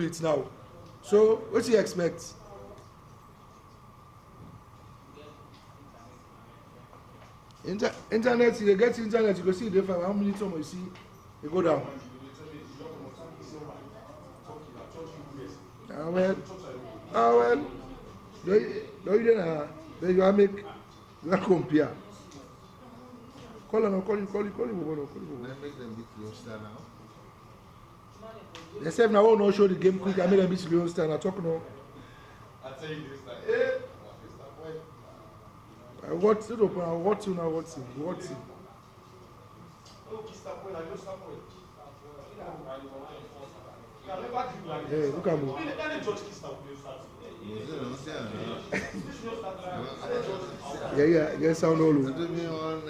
it now. So what do you expect? Internet, you get internet, you go see the difference. How many times you see you go down? Well, no, you are make you are compare. Call him. Make them be closer now. They said now no show the game quick. I made them be slow stand. I talk now. I tell you this like, eh? What's it open? What's you now? What's it? What's it? Hey, look at me. Yeah, sound all over. I don't know.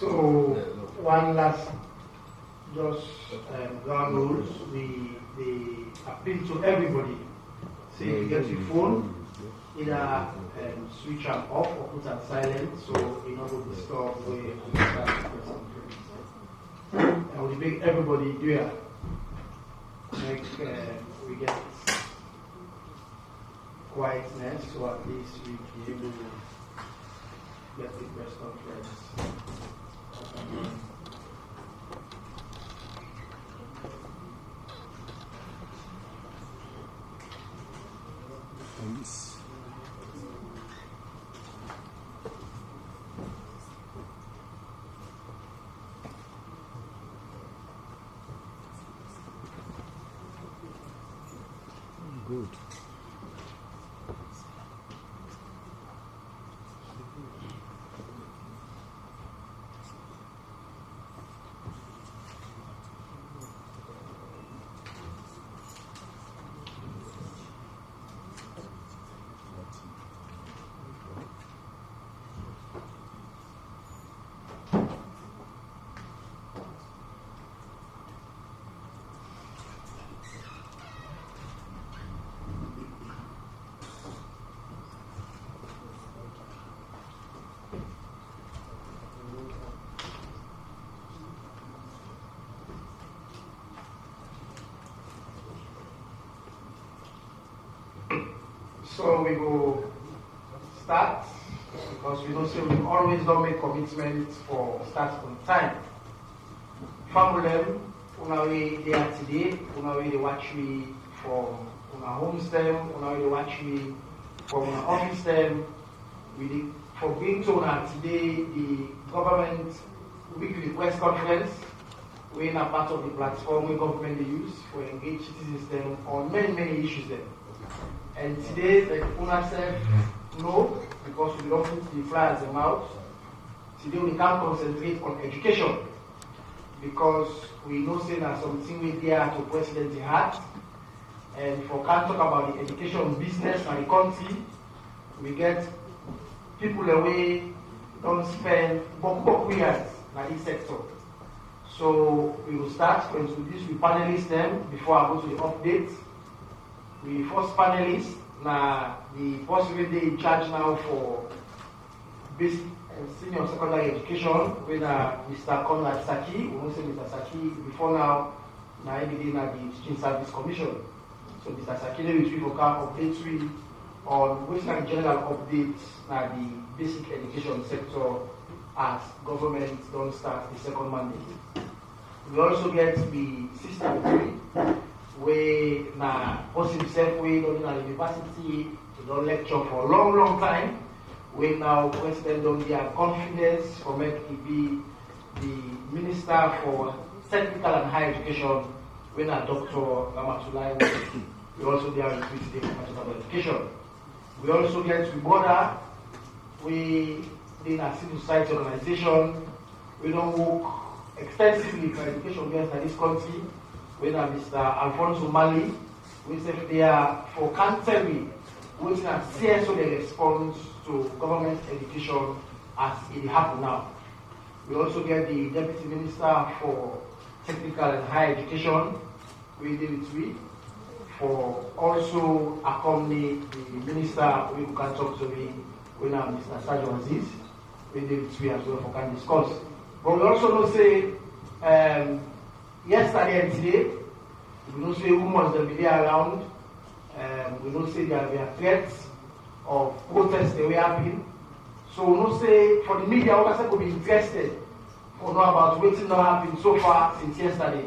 So, one last just ground rules. We appeal to everybody. Say if you get your phone, either switch them off or put them silent so you know will disturb where and we make everybody do it. Make we get quietness so at least we be able to get the press conference. Good. So we will start because we don't say we always don't make commitments for start on time. Family, una way they are today, una way they watch me from una home stem, una way they watch me from una office stem. We for being told that today the government weekly press conference, we are part of the platform we government they use for engage citizens them on many issues there. And today, the owner said no, because we don't put the flyers them out. Today we can't concentrate on education because we know say that something we there to President Heart. And for can't talk about the education business and the country, we get people away don't spend boku years in this sector. So we will start to introduce the panelists them before I go to the update. The first panelist, now the person in charge now for basic and senior secondary education, with Mr. Conrad Saki. We won't say Mr. Saki before now. now within the Teaching Service Commission. So Mr. Sakile will update we on which are the general updates na the basic education sector as government don't start the second mandate. We also get the system 3 where na person himself we don't in a university to don't lecture for a long time. We now president don't get confidence for make it be the Minister for Technical and Higher Education when a Dr. Ramatulai. We also there with the Department of Education. We also get to border. We in a civil society organization. We don't work extensively for education against this country. We have Mr. Alfonso Mali. We say there for country, which is CSO the response to government education as it happens now. We also get the Deputy Minister for Technical and Higher Education, we David Sweet, for also accompany the Minister we can talk to me when Mr. Sajo Aziz, we David Sweet as well for can discuss. But we also know say yesterday and today, we don't say rumors that be there around, we don't say there were threats of protests that were happening. So we don't say for the media, what could be interested for know about what's not happened so far since yesterday.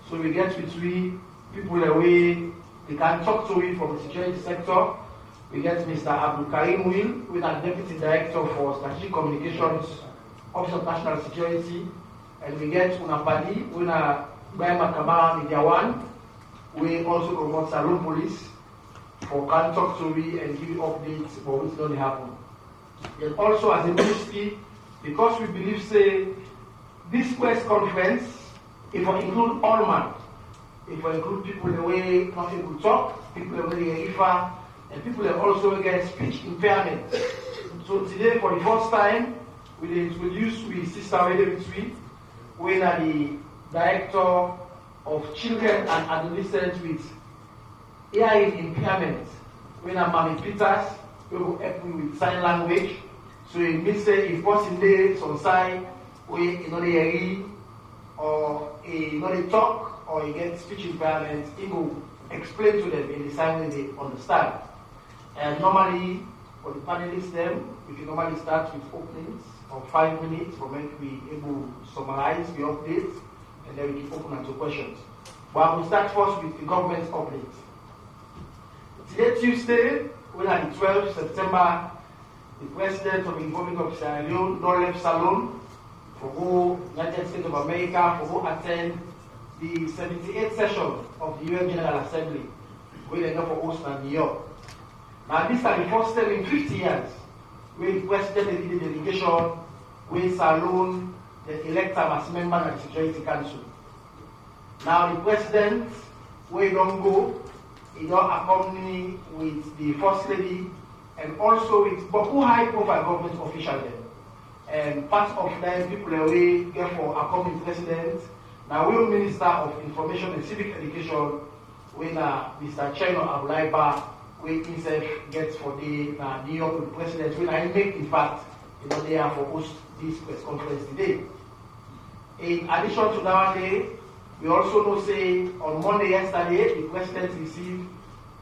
So we get between people away, they can talk to it from the security sector. We get Mr. Abdul Karim Will, who is the Deputy Director for Strategic Communications, Office of National Security. And we get Unapadi, who is Brian Makamara Media One. We also promote Salon Police for can talk to it and give updates for what's going to happen. And also as a ministry, because we believe say this press conference, if we include all man, if we include people the way not able to talk, people the way they refer, and people that also get speech impairment. So today, for the first time, we introduce with Sister Wedewitwi, we are the Director of Children and Adolescents with hearing impairment. We are Mami Peters, we will help you with sign language. So it means say if person there on side, we you know they hear or you know they talk or you get speech impairment, it will explain to them in the same way they understand. And normally for the panelists them, we can normally start with openings of 5 minutes for make we able to summarize the updates and then we can open to questions. But I will start first with the government updates. Today Tuesday, we are the 12th September, the President of the Republic of Sierra Leone don't left Salon for who United States of America for who attend the 78th session of the UN General Assembly, where they go for host in New York. Now this is the first time in 50 years where the President did the delegation where Salon they elect him as member of the Security Council. Now the President, where he don't go, he don't accompany with the First Lady and also with who high-profile government officials then. And part of them, people away, therefore, accompanying President. Now, we Minister of Information and Civic Education, when Mr. Chino Abulaiba, when himself gets for the New York with the President, when I make, in fact, you know, they are for host this press conference today. In addition to that day, we also know, say, on Monday yesterday, the President received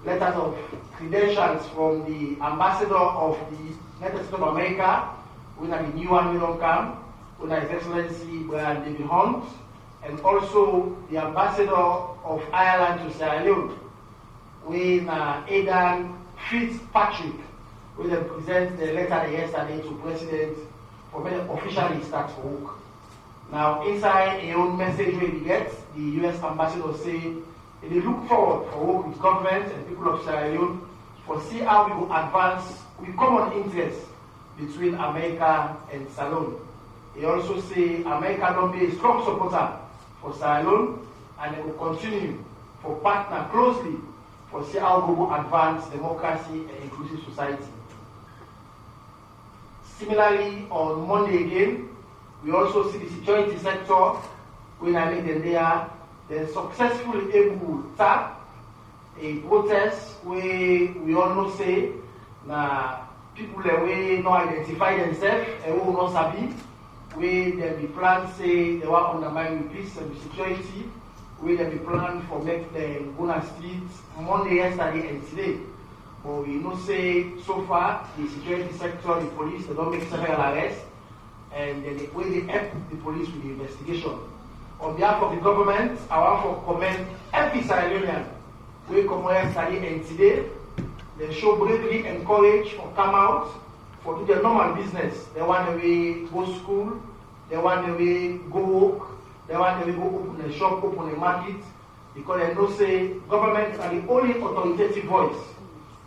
letters of credentials from the Ambassador of the United States of America, with the new one we don't come, with His Excellency Brian David Hunt, and also the Ambassador of Ireland to Sierra Leone, with Aidan Fitzpatrick, who then present the letter yesterday to President for when officially start to work. Now, inside a own message where we get, the U.S. Ambassador say, they look forward for work with government and people of Sierra Leone for see how we will advance with common interests between America and Salon. He also say America don't be a strong supporter for Sierra Leone and they will continue for partner closely for see how we will advance democracy and inclusive society. Similarly, on Monday again, we also see the security sector when I make them there. They successfully able to tap a protest where we all know say people that way not identify themselves and who not sabi where they be planned say they want to undermine with peace and security where they be planned for make the Guna Street Monday, yesterday, and today. But we know say so far the security sector, the police, they don't make several arrests, and then the way they help the police with the investigation. On behalf of the government, I want to commend every Sierra Leonean we come yesterday and today. They show bravery and courage for come out for do their normal business. They want to go to school, they want to go work, they want to go open a shop, open a market, because they know say government are the only authoritative voice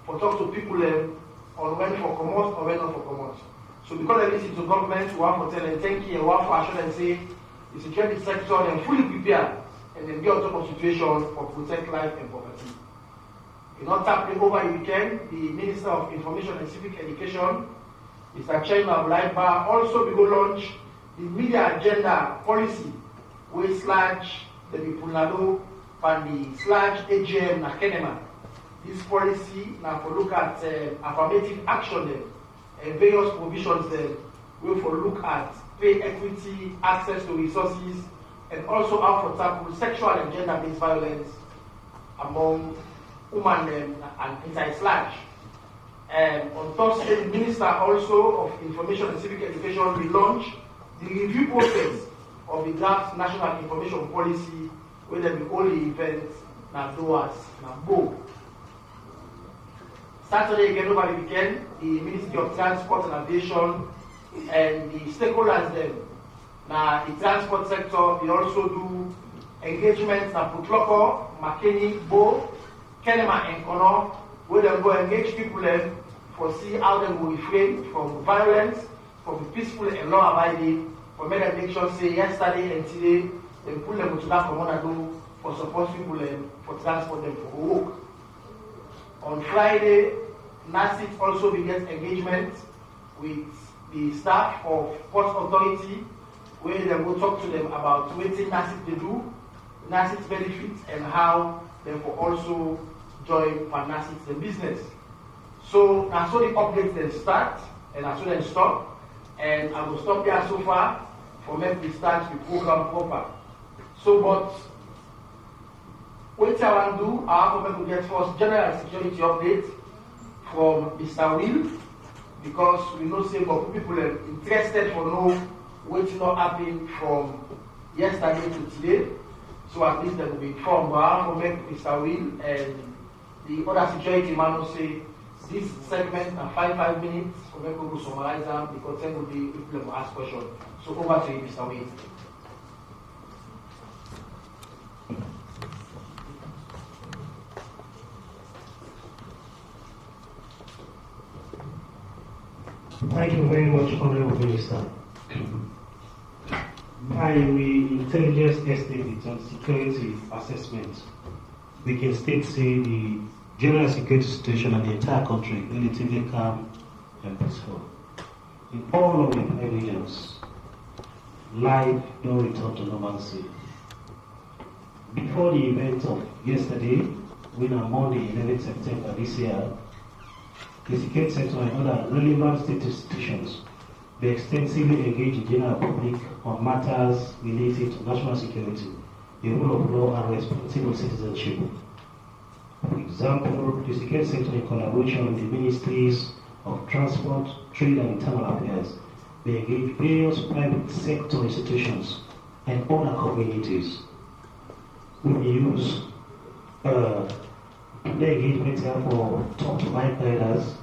for talk to people on when for commerce or when not for commerce. So because they listen to government, we want to tell them thank you, we want to assure them say the security sector are fully prepared and then get on top of situation for protect life and property. In not tapping over the weekend, the Minister of Information and Civic Education, Mr. Chairman of Laiba, also will go launch the media agenda policy, which slash the Punalo and the slash AGM na Kenema. This policy now for look at affirmative action and various provisions will for look at pay equity, access to resources, and also how for tackle sexual and gender-based violence among women and anti-slash. On Thursday, the Minister also of Information and Civic Education will launch the review process of the draft National Information Policy, where there will be only events na doers na go. Saturday again over the weekend, the Ministry of Transport and Aviation and the stakeholders then na the transport sector, they also do engagements na Putloko, Makeni, Bo, Kenema and Kono, where they go engage people for see how they will refrain from violence, from peaceful and law-abiding, for make sure say yesterday and today, they pull them to that command for support people for transport them for work. On Friday, NASIT also begins engagement with the staff of Port Authority, where they will talk to them about what NASIT they do, NASIT's benefits, and how they will also join for NASIT's the business. So that's so the updates then start, and that's so then stop, and I will stop there so far for me to start the program proper. So, but what I want to do, I want to get first general security update from Mr. Will, because we know say but people are interested for know what's not happening from yesterday to today. So at least they will be informed. But I want to make Mr. Will and the other security man will say this segment in 5 minutes for me to summarize them, because then will be people will ask questions. So over to you, Mr. Will. Thank you very much, Honorable Minister. By the intelligence estimate on security assessment, we can state say the general security situation in the entire country relatively calm and peaceful. In all of the regions, life don't return to normalcy. Before the event of yesterday, when on Monday, 11th September this year, the security sector and other relevant state institutions they extensively engage the general public on matters related to national security, the rule of law, and responsible citizenship. For example, the security sector, in collaboration with the ministries of transport, trade, and internal affairs, they engage various private sector institutions and other communities. We use the engagement for top-to-bike riders,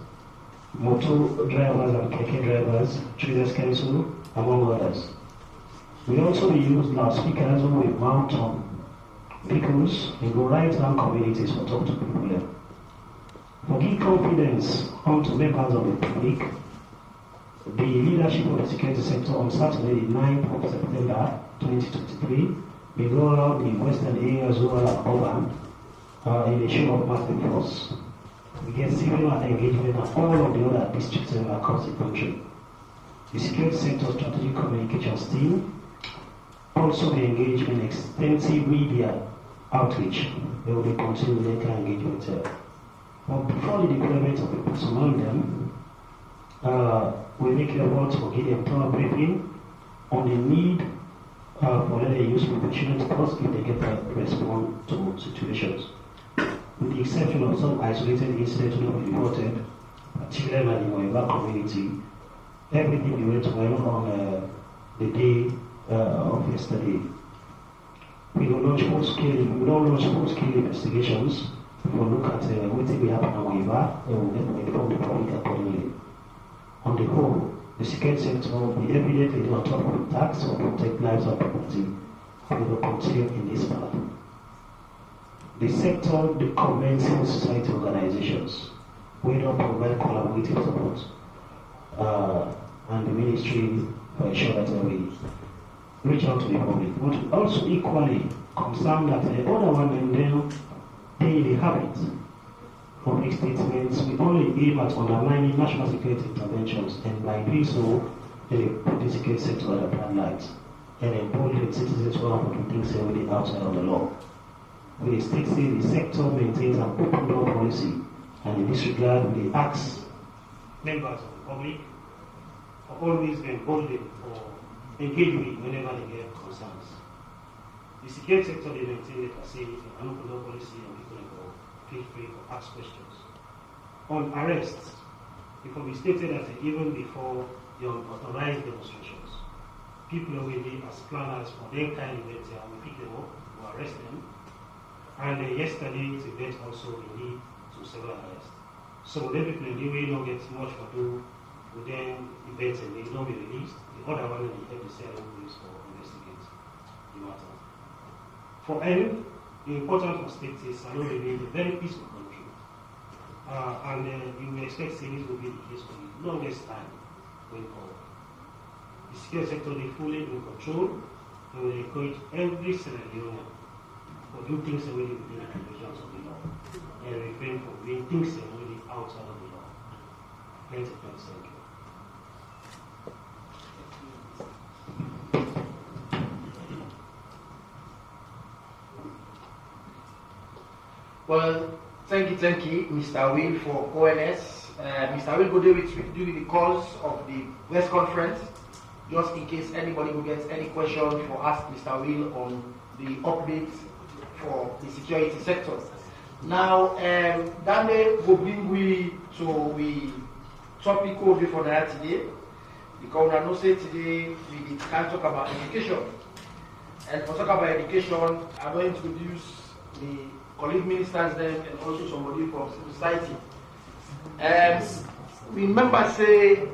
motor drivers and keke drivers, traders council, among others. We also use loudspeakers with mount on vehicles and go right around communities for talk to people. For give confidence onto members of the public, the leadership of the security sector on Saturday, the 9th of September 2023, will go around the western areas rural and urban in a show of massive force. We get similar engagement at all of the other districts across the country. The security sector strategic communications team also be engaged in extensive media outreach. They will be continuing their engagement here. But before the deployment of the personnel among them, we make efforts for giving thorough briefing on the need for any useful opportunity course if they get to respond to situations. With the exception of some isolated incidents not reported, particularly in the Moiba community, everything went well on the day of yesterday. We don't launch full-scale investigations. We will look at what will happen in Moiba and we will inform the public accordingly. On the whole, the security sector will be evidently on top of attacks or protect lives or property. We will continue in this path. The sector recommends civil society organizations. We don't provide collaborative support and the ministry for ensure that we reach out to the public. But also equally concerned that the other one and then they in the habit of big statements, we only aim at undermining national security interventions, and by doing so, they put the security sector at a bad light and embolden citizens who are putting things really outside of the law. When the state say the sector maintains an open door policy, and in this regard, we ask members of the public for always be emboldened or engage with whenever they get concerns. The security sector they maintain, like I say, an open door policy, and people involved feel free to ask questions. On arrest, it can be stated that even before the unauthorized demonstrations, people already as planners for their kind of events, we pick them up, we arrest them. And yesterday's event also lead to several arrests. So the people in the way don't get much to do with them events and they don't be released. The other one in the FDC police for investigate the matter. For end, the important aspect is Salone remains a very peaceful country. And you will expect this will be the case for the longest time going forward. The security sector is fully in control and will encourage every Sierra Leonean for do things already within the provisions of the law and refrain from doing things already outside of the law. Thank you. Well, thank you, Mr. Will, for ONS. Mr. Will, go do the calls of the press conference, just in case anybody will get any question for ask Mr. Will on the updates for the security sector. Now, Dane will bring we to the topic for today, because I know say today we can talk about education. And for talk about education, I'm going to introduce the colleague ministers then and also somebody from civil society. Remember say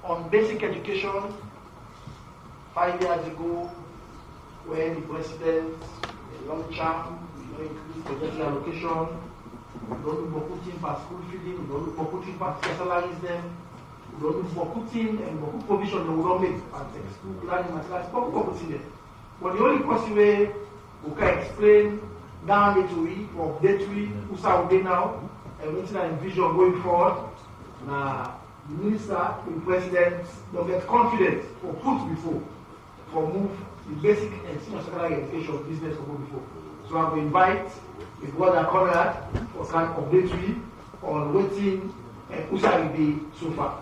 on basic education 5 years ago when the president launched increase budgetary allocation, we don't look for putting for school feeding, we don't look for putting for specialize them, we don't look for putting and provision that we don't make at school planning materials, but putting them. But the only possible way we can explain down into we or update we who's out there now and what's our vision going forward. Now the minister, the president don't get confident or put before for move the basic and senior secondary education business to go before. So I will invite the brother Conrad for some update we on waiting and who's will be so far.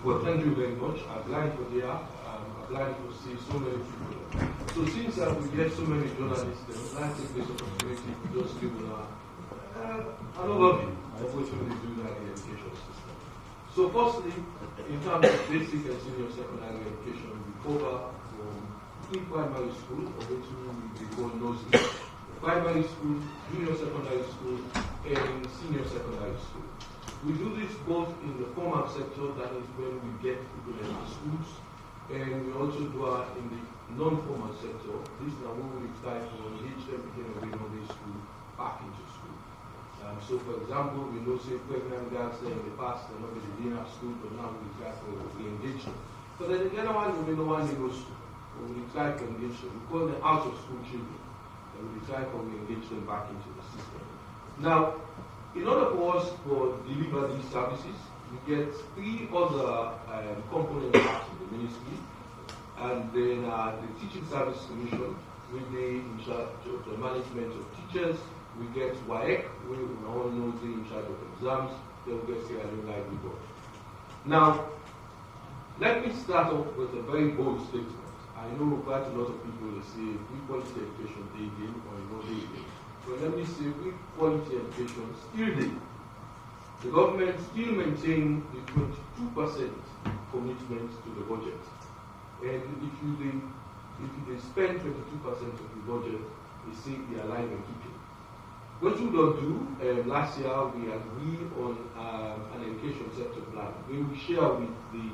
Well, thank you very much. I'm glad for there. I'm glad to see so many people. So since we get so many journalists, I'd like to take this opportunity to just give an overview of what we do in the education system. So firstly, in terms of basic and senior secondary education, we cover from pre-primary school, or which we call nursery, primary school, junior secondary school, and senior secondary school. We do this both in the formal sector, that is when we get people into schools, and we also do it in the non-formal sector. This is when we try to engage them again and bring this school back into school. So for example, we know say pregnant girls in the past, they're not really in school, but now we try to engage them. But then the other one, we know one in school, but we try to engage them. We call them out of school children, and we try to engage them back into the system. Now, in order for us to deliver these services, we get 3 other component parts of the ministry, and then the Teaching Service Commission, with the in charge of the management of teachers. We get WAEC, we all know the in charge of exams, they will get Sierra Leone livelihood. Now, let me start off with a very bold statement. I know quite a lot of people will say equality education they gain or no they gain. But let me say equality education still they. The government still maintain the 22% commitment to the budget. And if they spend 22% of the budget, they say they are alive and keeping. What we don't do, last year we agreed on an education sector plan. We will share with the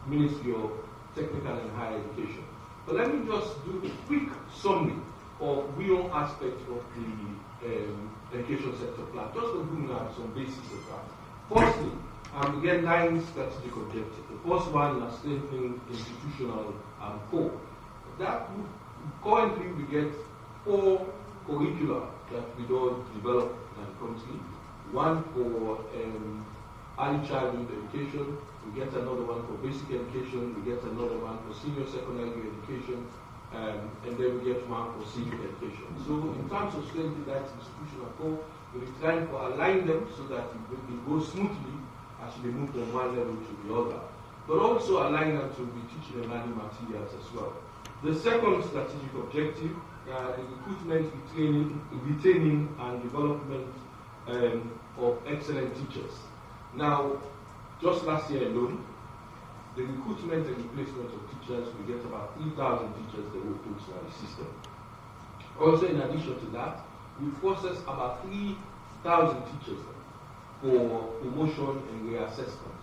Ministry of Technical and Higher Education. But let me just do a quick summary of real aspects of the education sector plan, just to bring out some basics of that. Firstly, we get 9 strategic objectives. The first one is strengthening institutional core. That currently we get 4 curricula that we don't develop in the country. One for early childhood education, we get another one for basic education, we get another one for senior secondary education, and then we get one for senior education. So in terms of strengthening that institutional core, we're trying to align them so that it goes smoothly as we move from one level to the other. But also align them to be teaching and learning materials as well. The second strategic objective is recruitment, retaining and development of excellent teachers. Now, just last year alone, the recruitment and replacement of teachers, we get about 3,000 teachers that were put in the system. Also, in addition to that, we process about 3,000 teachers for promotion and reassessment.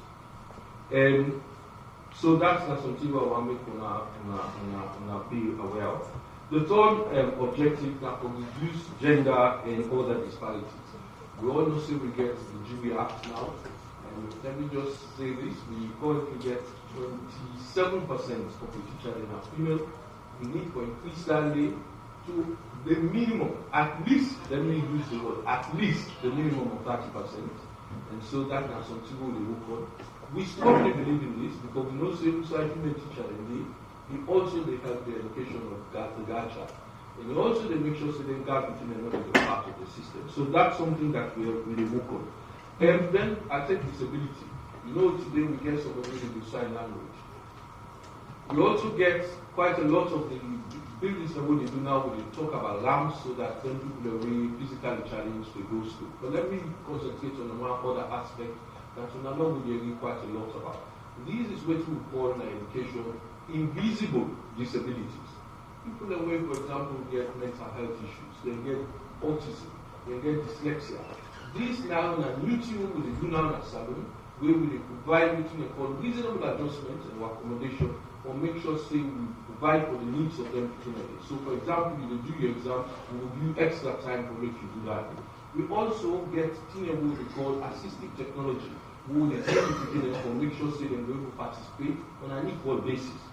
So that's something we want to be aware of. The third objective that will reduce gender and other disparities. We all know we get the Jubilee Act now. Let me just say this, we currently get 27% of the teachers that are female. We need to increase that rate to the minimum, at least, let me use the word, at least the minimum of 30%. And so that is something we work on. We strongly believe in this because we know female teacher indeed. We also they help the education of the Gacha. And we also they make sure they guard between another part of the system. So that's something that we work on. And then I take disability. You know, today we get somebody with sign language. We also get quite a lot of the buildings that what they do now, they talk about ramps so that when people are really physically challenged, they go to. But let me concentrate on one other aspect that we now will hear quite a lot about. This is what we call in education invisible disabilities. People away, for example, get mental health issues, they get autism, they get dyslexia. This now in a new team with the do now at Salon, where we provide between a called reasonable adjustment and accommodation, or make sure say we provide for the needs of them between. So for example, you do your exam, we will give you extra time to make you do that. We also get what we call assistive technology, who they take between for make sure say they're going to participate on an equal basis.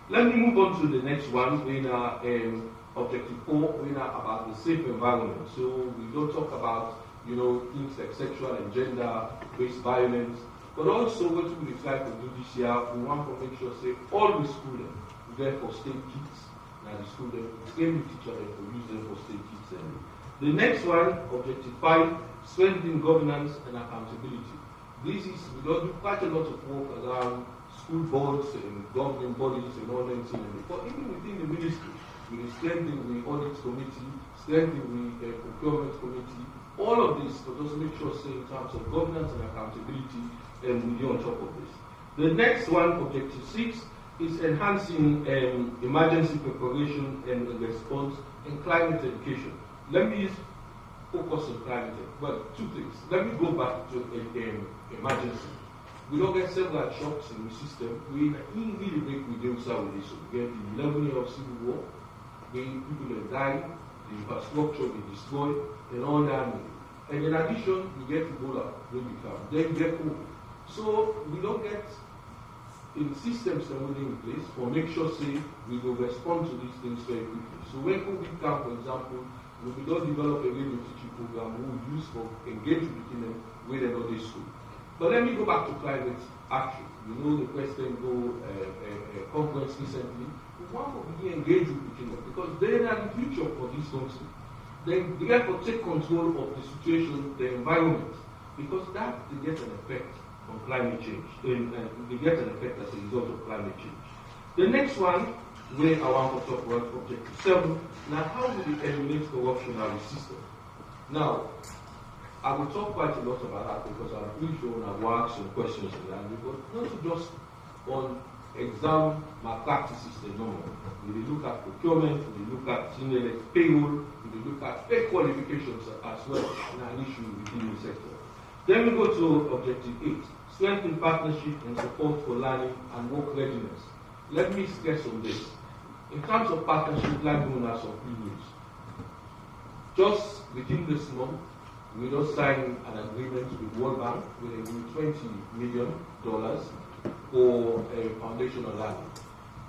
Let me move on to the next one in objective 4, in about the safe environment. So we don't talk about things like sexual and gender-based violence, but also what we would try to do this year, we want to make sure say all the students therefore state kits. Now the student train the teacher and to use them for state kits. The next one, objective 5, strengthening governance and accountability. This is we don't do quite a lot of work around school boards and governing bodies and all that things. But even within the ministry, we strengthen the audit committee, strengthen the procurement committee. All of this to just make sure, say, in terms of governance and accountability, we be on top of this. The next one, objective 6, is enhancing emergency preparation and response in climate education. Let me focus on climate. Well, 2 things. Let me go back to emergency. We don't get several shocks in the system. We really make we deal with this. We get the 11 years of civil war, where people are dying, the infrastructure is destroyed, and all that. And in addition, you get Ebola, when you come. Then you get COVID. So we don't get in systems that we're in place for make sure say we will respond to these things very quickly. So when COVID comes, for example, we don't develop a radio teaching program we will use for engagement between them with another school. But let me go back to climate action. You know the President go conference recently. We want to be engaged between them because they are the future for this country. They have to take control of the situation, the environment. because that they get an effect on climate change. They get an effect as a result of climate change. The next one, where I want to talk about objective 7, now how do we eliminate corruption in our system? Now, I will talk quite a lot about that because I'm pretty sure I will ask some questions on that, because not just on exam malpractices alone. We look at procurement, we look at senior payroll, we look at pay qualifications as well in an issue within the sector. Then we go to objective 8, strengthen partnership and support for learning and work readiness. Let me stress on this. In terms of partnership, like known as some privilege. Just within this month, we just signed an agreement with World Bank with $20 million for a foundation on learning.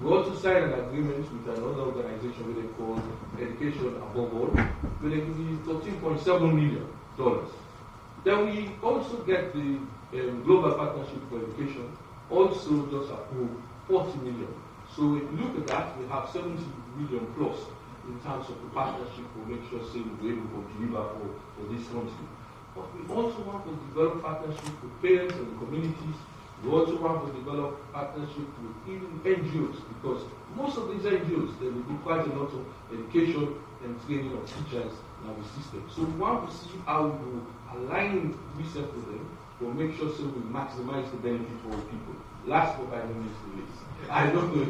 We also signed an agreement with another organization which they call Education Above All, where they give you $13.7 million. Then we also get the Global Partnership for Education, also just approved $40 million. So if you look at that, we have $70 million plus in terms of the partnership to make sure say we'll be able to deliver for this country. But we also want to develop partnership with parents and the communities. We also want to develop partnership with even NGOs, because most of these NGOs, they will do quite a lot of education and training of teachers in our system. So we want to see how we align research with them to make sure so we maximize the benefit for all people. Last but by no means the least, I don't know.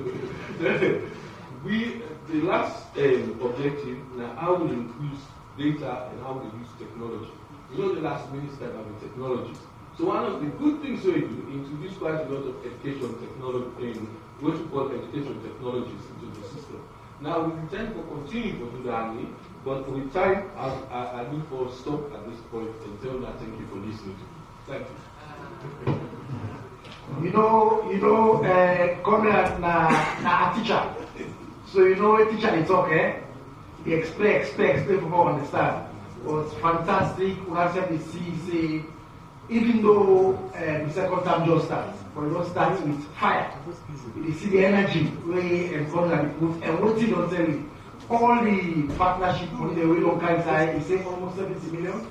The last objective now, how we increase data and how we use technology. You know, the last minister about the technologies. So one of the good things we do, introduce quite a lot of education technology, what we call education technologies into the system. Now we intend to continue to do that, but for the time, I need to stop at this point and tell that thank you for listening to me. Thank you. Comrade na a teacher. So you know a teacher they talk, They explain for people understand. It was fantastic. When I said the say, even though the second time just starts, but it just starts with fire. You see the energy way and Comrade put, and what he don't tell you, all the partnership money the way on kind side is saying almost 70 million.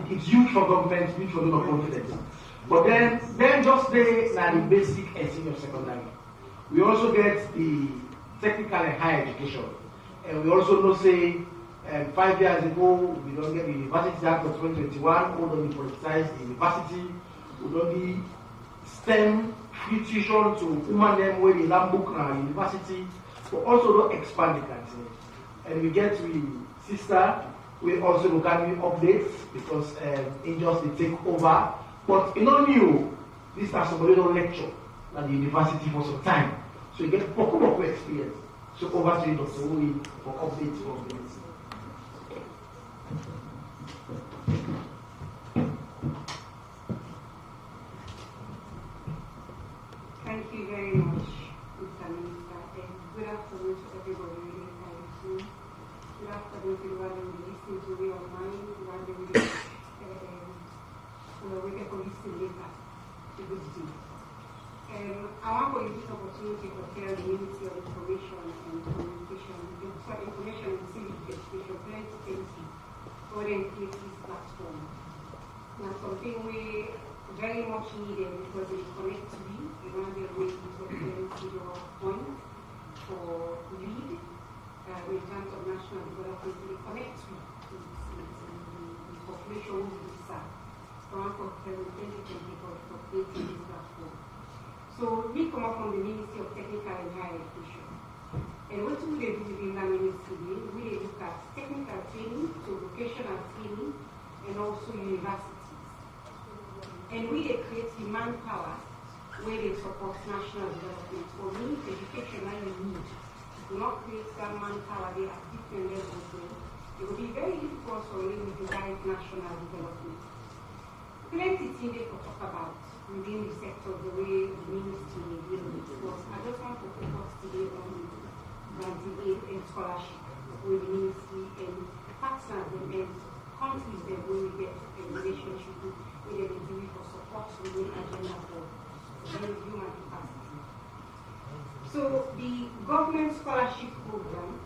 It's huge for government, huge for the confidence. But then just the basic and senior secondary. We also get the technical and higher education. And we also know say 5 years ago we don't get the University Act of 2021, we don't politicize the university, we don't need STEM free tuition to women them where they learn book now university, but also don't expand the country. And we get to sister, we also look at new updates because angels they take over. But you know new, this has somebody don't lecture at the university for some time. So you get Poco experience. So over to you, Dr. Uli, for updates from the ministry. Thank you very much, Mr. Minister. Good afternoon to everybody. Good afternoon to everyone who is listening to me online. We get to listen later. It's a good thing. I want to use this opportunity to tell the Ministry of Information and Communication, Information and Civic Education, 2020, for them to create this platform. Now, something we very much needed because it connects to me. We want to be able to get your point for lead in terms of national development. We connect to the population who is served. So I'm for 2020 for creating this platform. So we come up from the Ministry of Technical and Higher Education. And what we do within that ministry, we look at technical training, so vocational training, and also universities. And we create the manpower where they support national development. For me, education I need. Do not create that manpower, they are different levels. It will be very difficult for me to guide national development. Plenty things they could talk about within the sector, the way the ministry may deal with it. I just want to focus today on granting aid and scholarship with the ministry and partners and countries that we get a relationship with them to do for support within agenda for human capacity. So the government scholarship program,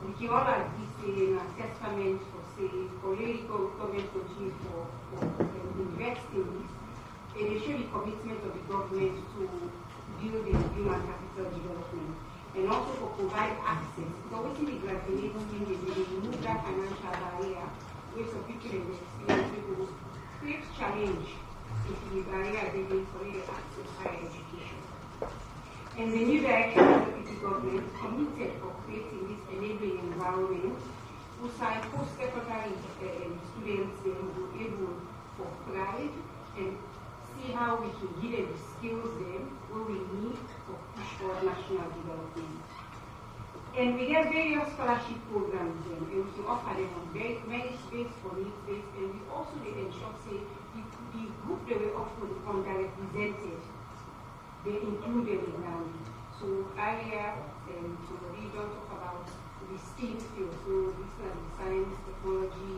we can all agree say a testament for say, political government continue for invest in this, and they show the commitment of the government to build the human capital development, and also for provide access. Because within the graduate scheme, they remove that financial barrier, where some people in the experience people create challenge if the barrier they for access to higher education. And the new direction of the PT government committed for creating this enabling environment, who side post-secondary students will be able to thrive and see how we can give them the skills then what we need to push for national development. And we have various scholarship programs then, and we offer them on merit-based for needs-based, and we also ensure say the group that we offer underrepresented, they include them in now. So earlier, so the region talk about the STEAM field, so these are the science, technology,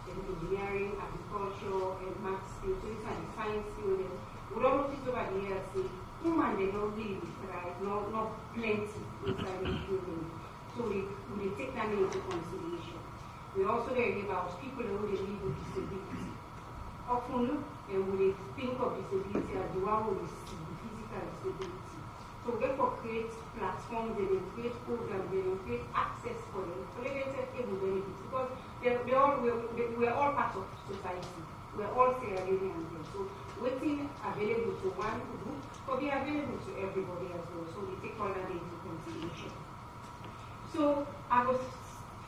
and engineering, agriculture, and math field. So these are the science field. And we don't notice over the years, say, human, they don't really thrive, not plenty inside the field. So we take that into consideration. We also learn about people who live with disability. Often, we think of disability as the one who is the physical disability. So we therefore create platforms and create programs and create access for them, so they can take able benefits, because we're all part of society. We're all Sierra Leoneans. So waiting available to one group will be available to everybody as well. So we take all that into consideration. So I was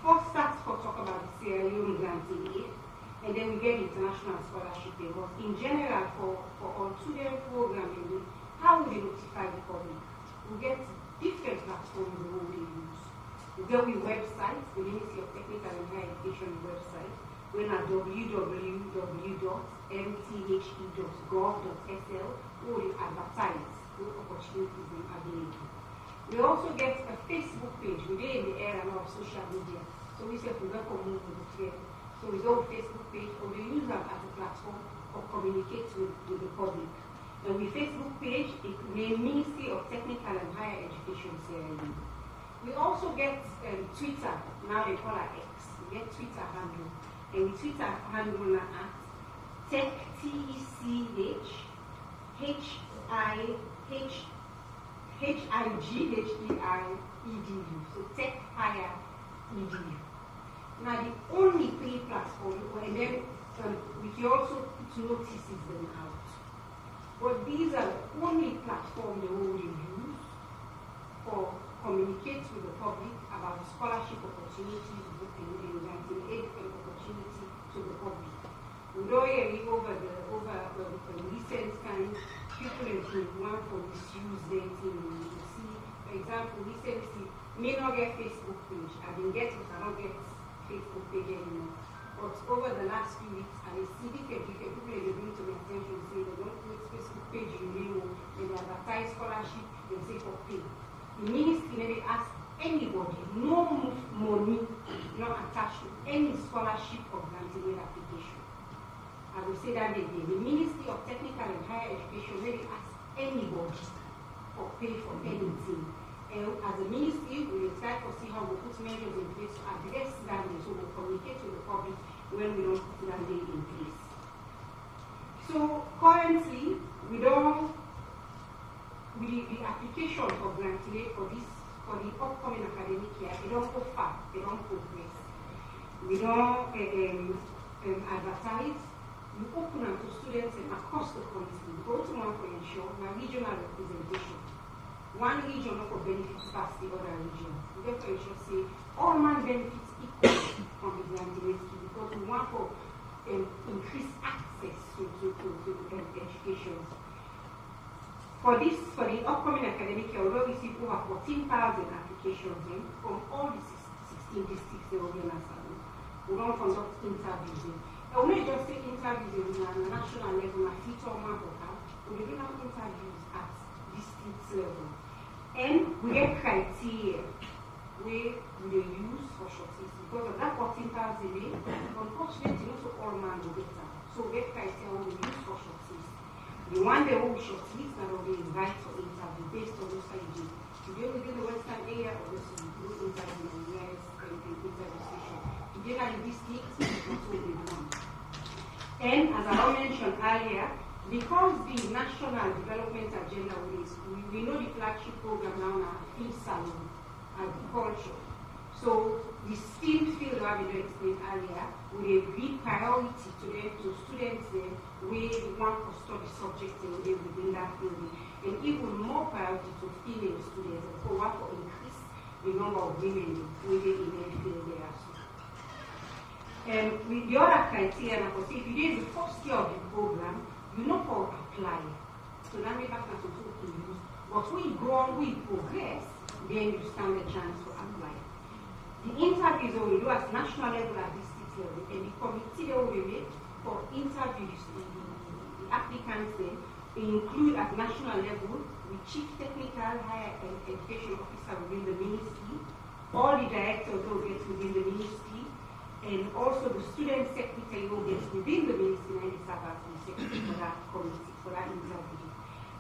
first start to talk about the Sierra Leone granting aid, and then we get international scholarship aid. But in general, for our student programming, how will they notify the public? We get different platforms we use. We get with websites, the Ministry of Technical and Higher Education website, when at www.mthe.gov.sl, or we advertise those opportunities available. We also get a Facebook page. We're in the era now of social media. So we say we welcome move with the trend. So we go Facebook page, or we use them as a platform or communicate with the public. And with Facebook page, it named Ministry of Technical and Higher Education Sierra Leone. We also get Twitter, now they call it X. We get Twitter handle. And we Twitter handle now at TechHIGHEDU. So Tech Higher EDU. Now the only three platforms, and then we can also put notices them out. But these are the only platforms they will use for communicate with the public about scholarship opportunities and granting aid and opportunity to the public. We know over the recent times, people have been one for misuse them. You see, for example, recently, may not get Facebook page. I didn't get it, I don't get Facebook page anymore. But over the last few weeks, I see different people have been to my attention say they don't create Facebook page in Rio, they advertise scholarship, they say for pay. The ministry never ask anybody, no money, not attached to any scholarship or granting aid application. I will say that again. The Ministry of Technical and Higher Education never ask anybody for pay for anything. And as a ministry, we will try to see how we put measures in place to address that, so we'll communicate to the public when we don't put that day in place. So currently, the application for granting aid for the upcoming academic year, they don't go far, they don't progress. We don't advertise. We open up to students across the country. We go to one for ensure regional representation. One region for benefits past the other region. We therefore ensure say all man benefits equally from the granting aid scheme, because we want for increased access to education. For the upcoming academic year, we will receive over 14,000 applications from all the 16 districts they will be on. We don't conduct interviews. I will not just say interviews at the national level, at feature mark or how. We do not interviews at district level. And we get criteria where we use for shortlist. Because of that 14,000, unfortunately, not all man will get that. So we get criteria we use for shortlist. The one they will shortlist and will be invited for interview based on those ideas. Today within the Western area, obviously, we do interview in the US and interview station. Today, like this district, And as I mentioned earlier, because the National Development Agenda we know the flagship program now are field salon, agriculture. So the STEAM field that we explained earlier will give priority to students there where they want to study subjects within that field. And even more priority to female students, and so want to increase the number of women within in the field there as well. And with the other criteria, if you did the first year of the program, you know for apply. So that may back to use. But when you go on, we progress, then you stand a chance to apply. The interviews that we do at national level at district level, and the committee that we make for interviews, the applicants then, they include at national level the Chief Technical Higher Education Officer within the ministry, all the directors who get within the ministry, and also the student secretary who gets within the ministry and serve as the secretary for that committee, for that interview.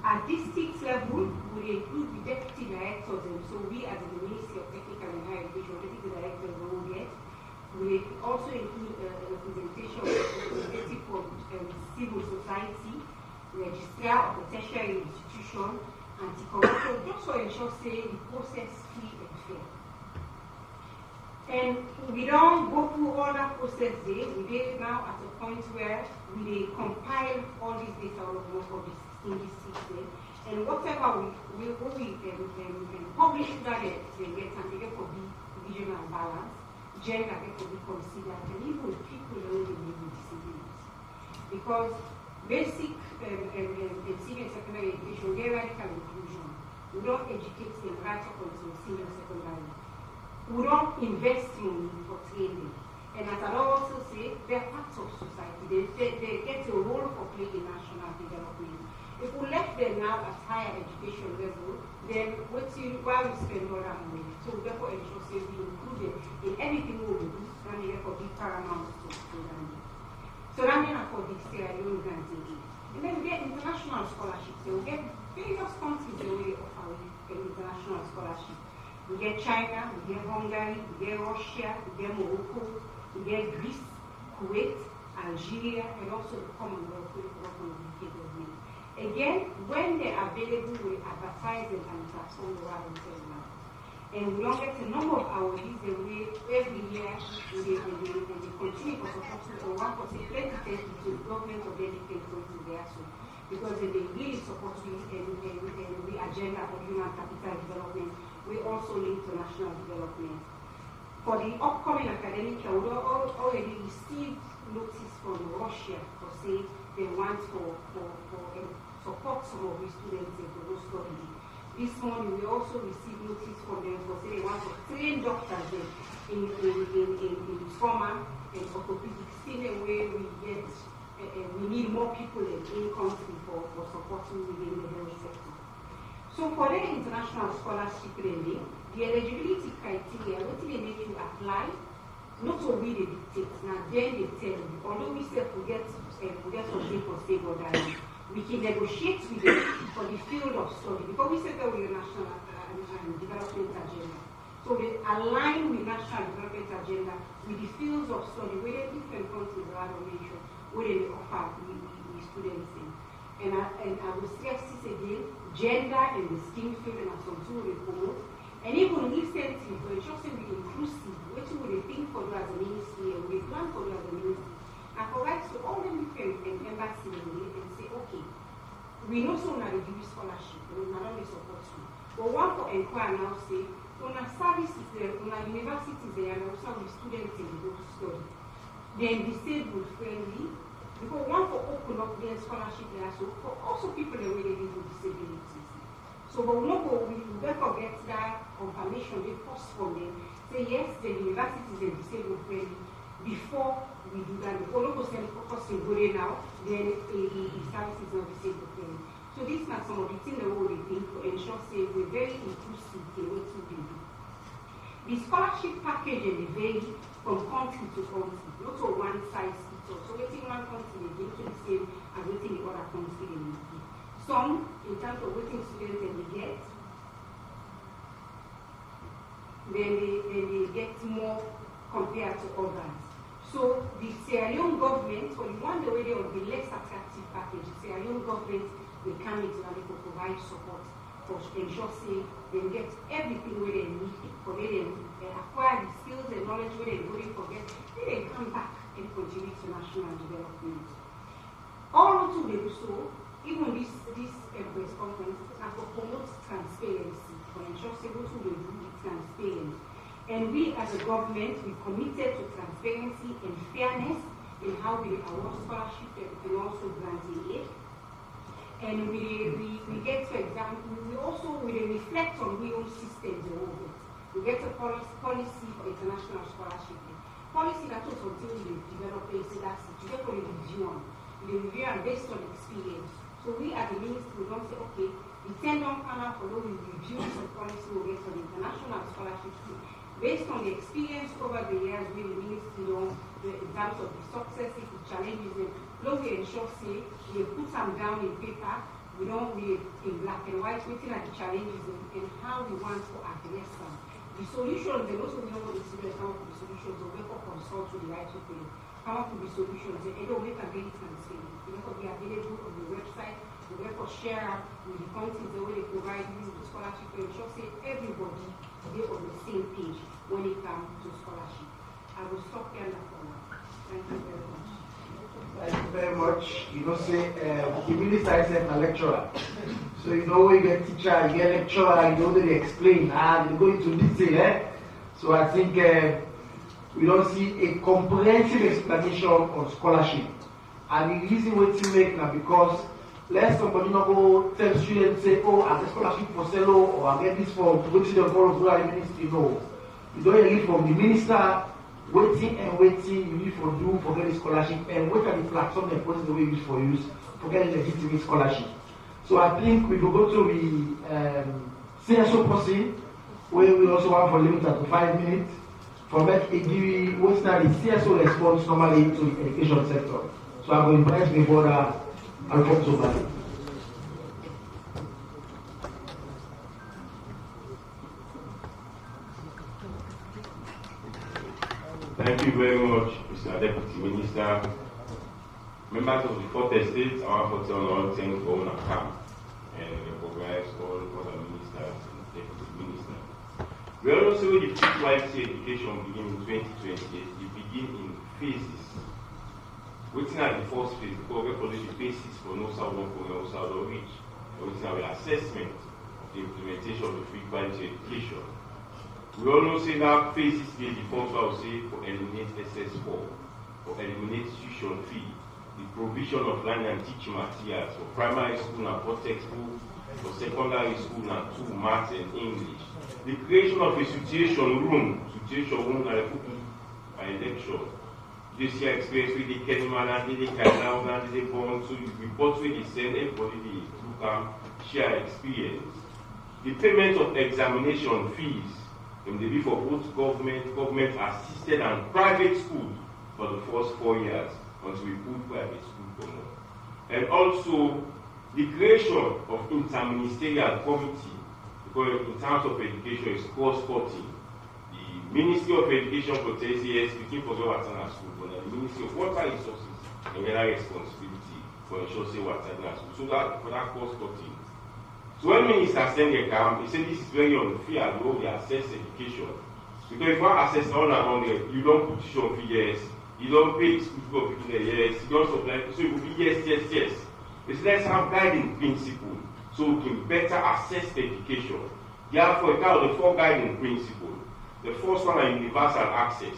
At district level, we include the deputy directors, and so we as the Ministry of Technical and Higher Education, deputy directors will get. We also include a representation of representative from civil society, registrar of the tertiary institution, anti-corruption, just to ensure say the process free and fair. And we don't go through all that process there. We are now at a point where we compile all these data all of this in this system, and whatever we publish that they get and they get for the regional balance, gender get to be considered, and even people who live with disabilities. Because basic and senior secondary education, get radical inclusion. We don't educate them right up until senior secondary. We don't invest in for training. And as I also say, they're parts of society. They get a role for play in national development. If we left them now at higher education level, then why we spend all that money? So therefore ensure say we include them in everything we do, and therefore be paramount to them. So that means for this year, you can take it. And then we get international scholarships. So we get various countries that we offer international scholarship. We get China, we get Hungary, we get Russia, we get Morocco, we get Greece, Kuwait, Algeria, and also the Commonwealth with the UK government. Again, when they're available, we advertise them and transform the world and now. And we don't get a number of hours the way every year they continue to support the 1% 2030 to the government of anything to there so because they really support the agenda for human capital development. We also link to national development. For the upcoming academic year, we already received notice from Russia for say they want for support some of the students in those studies. This morning we also received notice from them for say they want to train doctors in trauma and orthopedics, in a way we need more people in country for supporting within the health sector. So for the international scholarship training, the eligibility criteria, what they make you apply, not only they dictate, now then they tell you, although we say forget something for stable diet, we can negotiate with them for the field of study, because we said that we're a national development agenda. So they align with national development agenda with the fields of study, where different countries around the nation, where they offer the students in. And I will stress this again, gender and the STEAM field and something we promote. And even recently, for just to be inclusive, what would they think for you as a ministry, and we plan for you as a ministry, and provide to all the different embassies and say, okay, we know so now they give you scholarship, and we not only support you. But one for inquire now say, on our services there, on our universities there, and also with students in the study, then disabled friendly, because one for open up their scholarship there, so for also people that really live with disabilities. So but we therefore get that confirmation, they post from them, say yes, the universities are disabled friendly before we do that. Before local send focus in Gore now, then the service is not disabled friendly. So these are some of the things that we think to ensure say we're very inclusive in what we do. The scholarship package and the vary from country to country, not to one size fits all. So waiting one country they give to the same as waiting the other country they give. Some, in terms of waiting students they get, then they get more compared to others. So the Sierra Leone government, for the one way they will be less attractive package, the Sierra Leone government will come into and they will provide support for ensure say they get everything where they need for them acquire the skills and knowledge where they going forget, then they come back and contribute to national development. All to do so, even this press conference, and to promote transparency, for ensure say what we do is transparent. And we as a government, we committed to transparency and fairness in how we award scholarship and also granting aid. And we get, for example, we also reflect on we own systems over it. We get a policy for international scholarship. Policy that was until we develop a that's it. You get for the review on. The review and based on experience. So we as a ministry, we don't say, okay, the 10-year panel for we review some policy we get for the international scholarship. Based on the experience over the years with the ministry, in terms of the successes, the challenges, we ensure say we put them down in paper, we in black and white, looking at the challenges and how we want to address them. The solutions, and also we know what the students come up with the solutions, or we can consult with the right people, come up with the solutions, and don't make a very transparent. They will be available on the website, we will share with the countries the way they provide you the scholarship, and ensure say everybody they on the same page when it comes to scholarship. I will stop here for now. Thank you very much. Thank you very much. You know, say the minister is a lecturer. So you know when you get teacher, you get lecturer, you know they explain, they go into detail. So I think we don't see a comprehensive explanation on scholarship. And the reason why to make now because let somebody not go tell students say, oh, I get scholarship for Cello or I get this for which the rural ministry. No. You don't hear it from the minister waiting you need for do for get the scholarship and wait at the platform and put the way use for use for get legitimate scholarship. So I think we will go to the CSO person where we also have for limit to 5 minutes. For that it give you what's that the CSO response normally to the education sector. So I'm going to invite the border Alfonso Bali. Thank you very much, Mr. Deputy Minister. Members of the fourth estate, our hotel all thank for our camp and recognize all other ministers and deputy ministers. We also the free quality education begin in 2028. They begin in phases. Waiting at the first phase, because we college the basis for no southern for no southern reach. Waiting at the assessment of the implementation of the free quality education. We all know say that phases the first I would say for eliminate SS4, for eliminate tuition fee, the provision of learning and teaching materials for primary school and for textbook, for secondary school and 2 maths and English. The creation of a situation room like by election. This year experience with the Kenman and the Kainau and the Bond, so you report with the send everybody who can share experience. The payment of examination fees in the be for both government assisted and private schools for the first 4 years until we put private school for more. And also the creation of interministerial committee, because in terms of education is cross-cutting. The Ministry of Education for TCS looking for Watana School, but the Ministry of Water Resources and other responsibility for ensuring Watana School. So that for that cross-cutting. So when ministers send a camp, they say this is very unfair, the way they assess education. Because if one assess all around there, you don't put tuition fee, yes. You don't pay school for people, yes. You don't supply, so it will be yes. It's let's have guiding principle so we can better assess education. Therefore, now the 4 guiding principles. The first one is universal access.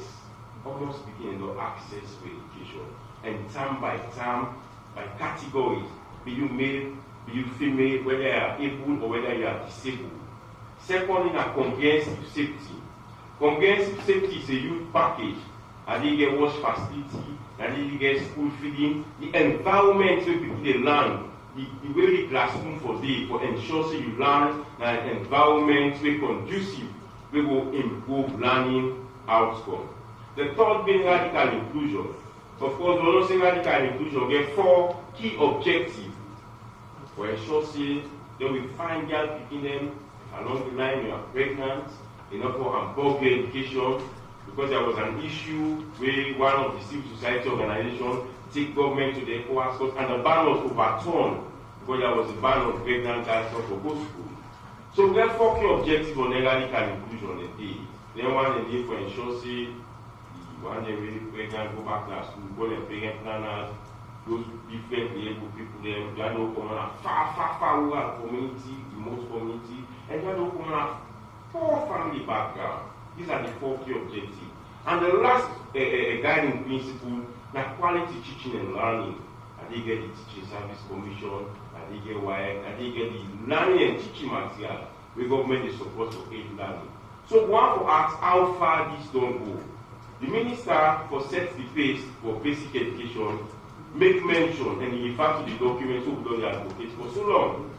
Almost speaking, access to education. And term by term, by categories, be you male, be you female, whether you are able or whether you are disabled. Secondly, comprehensive safety. Comprehensive safety is a youth package. And they get wash facility, and they get school feeding, the environment where people they learn, the way the classroom for ensure so you learn an environment where conducive, we will improve learning outcome. The third being radical inclusion. Of course, we also say radical inclusion, we get 4 key objectives. For ensure say that we find girls picking them along the line you are pregnant, enough for hamburger education, because there was an issue where one of the civil society organizations take government to the ECOWAS court, and the ban was overturned because there was a ban on pregnant girls not to go to school. So we have 4 key objectives on ecological inclusion on the day. Then one the day for ensure say the one day really pregnant go back to school, go and parent planners, those differently able people them, they don't come on a far rural community, remote community, and they don't come on a poor family background. These are the 4 key objectives. And the last guiding principle, na quality teaching and learning. I did get the Teaching Service Commission, I did get WIAC, I did get the learning and teaching material where government is supposed to aid learning. So one for ask how far this don't go. The minister for set the pace for basic education, make mention and he refer to the documents who don't advocate for so long.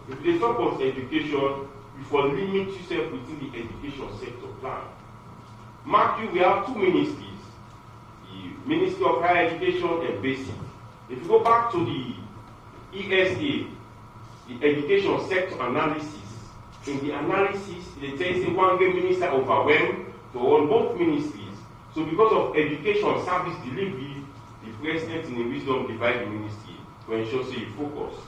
If they talk of education, you for limit yourself within the education sector plan. Mark you, we have 2 ministries. The Ministry of Higher Education and Basic. If you go back to the ESA, the Education Sector Analysis, in the analysis, they tell you one great minister overwhelmed to run both ministries. So because of education service delivery, the president in the wisdom divide the ministry to ensure so you focus.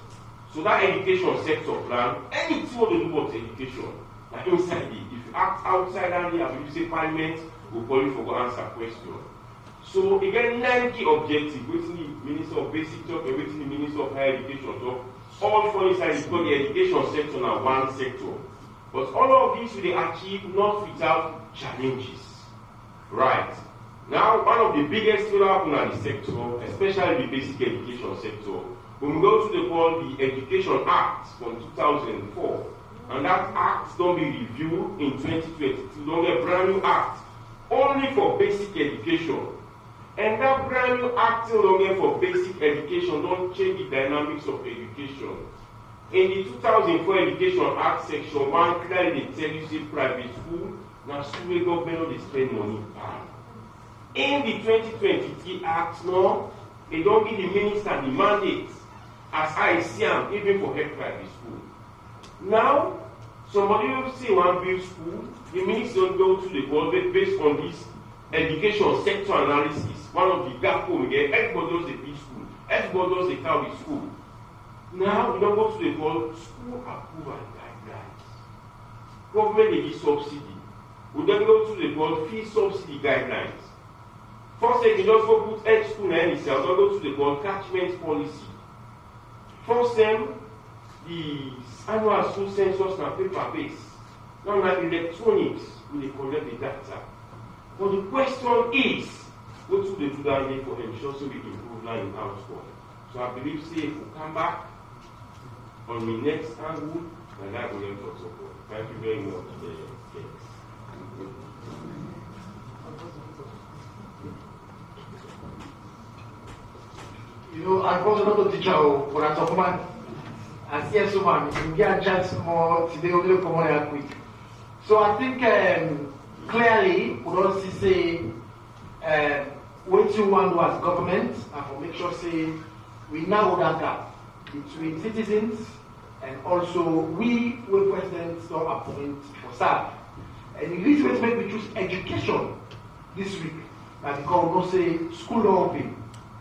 So that education sector plan, anything what they do about education, like inside it, if you act outside and you have to say parliament, we'll call you for go answer question. So again, 9 key objectives, waiting the Minister of Basic talk, and waiting the Minister of Higher Education talk, all for inside is called the education sector now one sector. But all of these will they achieve not without challenges. Right. Now, one of the biggest things that happen in the sector, especially the basic education sector, when we go to the Education Act from 2004, and that act don't be reviewed in 2022, don't get a brand new act only for basic education. And that brand new act don't get for basic education don't change the dynamics of education. In the 2004 Education Act section 1 clearly tell you say private school, now school government they spend money on. In the 2023 Act now, they don't give the minister the mandate as I see them, even for head private school. Now, somebody will say one build school, the minister don't go to the board based on this education sector analysis. One of the gap we get, everybody does a big school, everybody does a cow school. Now we don't go to the board, school approval guidelines. Government they give subsidy. We then go to the board, fee subsidy guidelines. First they can just go put edge school and itself, don't go to the board, catchment policy. First them, the annual school census na paper based. Now na electronics, we dey collect the data. But the question is, what do they do that day for ensure so we improve learning outcome? So I believe say if we come back on the next angle, and that will help us support. Thank you very much. You know, I was not a teacher for a top man. As yes, man, you get a chance more today, only come on quick. So I think clearly, we don't see say what you want as government, and for make sure say we narrow that gap between citizens and also we presidents don't appoint for staff. And the reason why we choose education this week, that because we don't say school law open,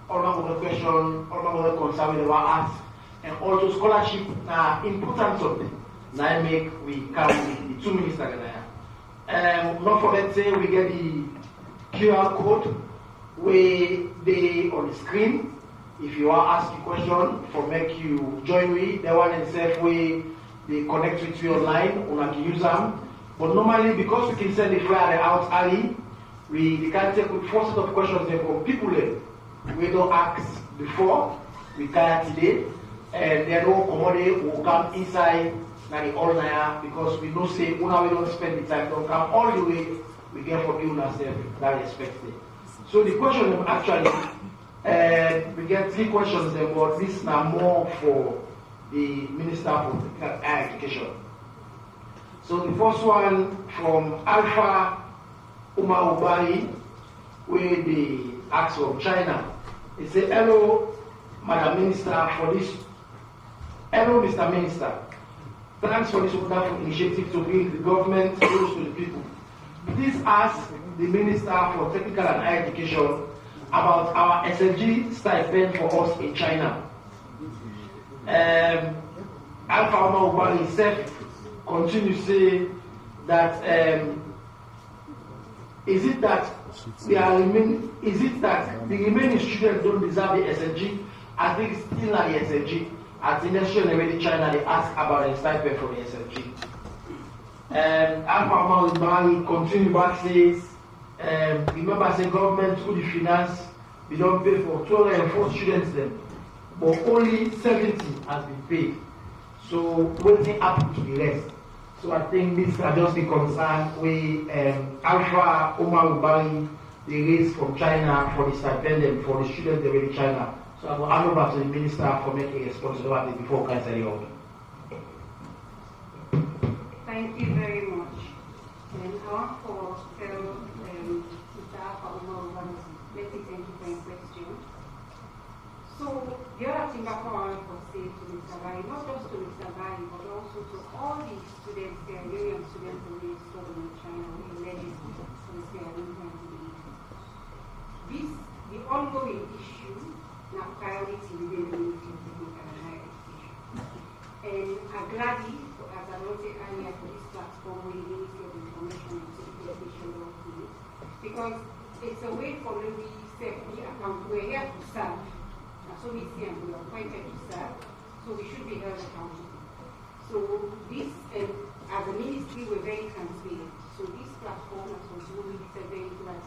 all my other question, all my other concern we never ask, and also scholarship important something. Now make we come with the 2 ministers there. Not forget say we get the QR code where they on the screen. If you are asking question for make you join me, the one itself where they connect with you online, or can use them. But normally because we can send the flyer out early, we can take with 4 set of questions there from people there. We don't ask before, we can today, and they don't accommodate will come inside now the all night because we know say una we don't spend the time, don't come all the way, we get for you ourselves that expected. So the question actually we get 3 questions there, but this is now more for the Minister for Education. So the first one from Alpha Umar Ubari, where they ask from China. It says, hello, Madam Minister, for this. Hello, Mr. Minister. Thanks for this wonderful initiative to bring the government close to the people. please ask the Minister for Technical and Higher Education about our SFG stipend for us in China. Alpha Omar Ubali himself continues to say that is it that the remaining students don't deserve the SFG? I think it's still not the SFG. At the national level in China, they ask about a stipend for the SFG. Alpha Omar Ubali continues back says, remember say government through the finance, we don't pay for 204 students then, but only 70 has been paid. So waiting happened to the rest. So I think this can just be concerned with Alpha Omar Ubali, they raised from China for the stipend for the students they were in China. So I will hand over to the minister for making a response to that before canceling out. Thank you very much. And I want to tell Mr. Alpha Omar Ubali, let me thank you for your question. So the other thing I want to say to Mr. Bai, not just to Mr. Bai, but also to all the students, the Nigerian students who are studying in China, who are legislating for the Sierra Leone. This, the ongoing issue, now priority within the Ministry of Technical and Higher Education. And I'm glad, as I wrote earlier, for this platform with the Ministry of Information and Education, because it's a way for the safety account. We're here to serve. So we see and we are appointed to serve, so we should be held accountable. So this, as a ministry, we're very transparent. So this platform, as was really a very glad.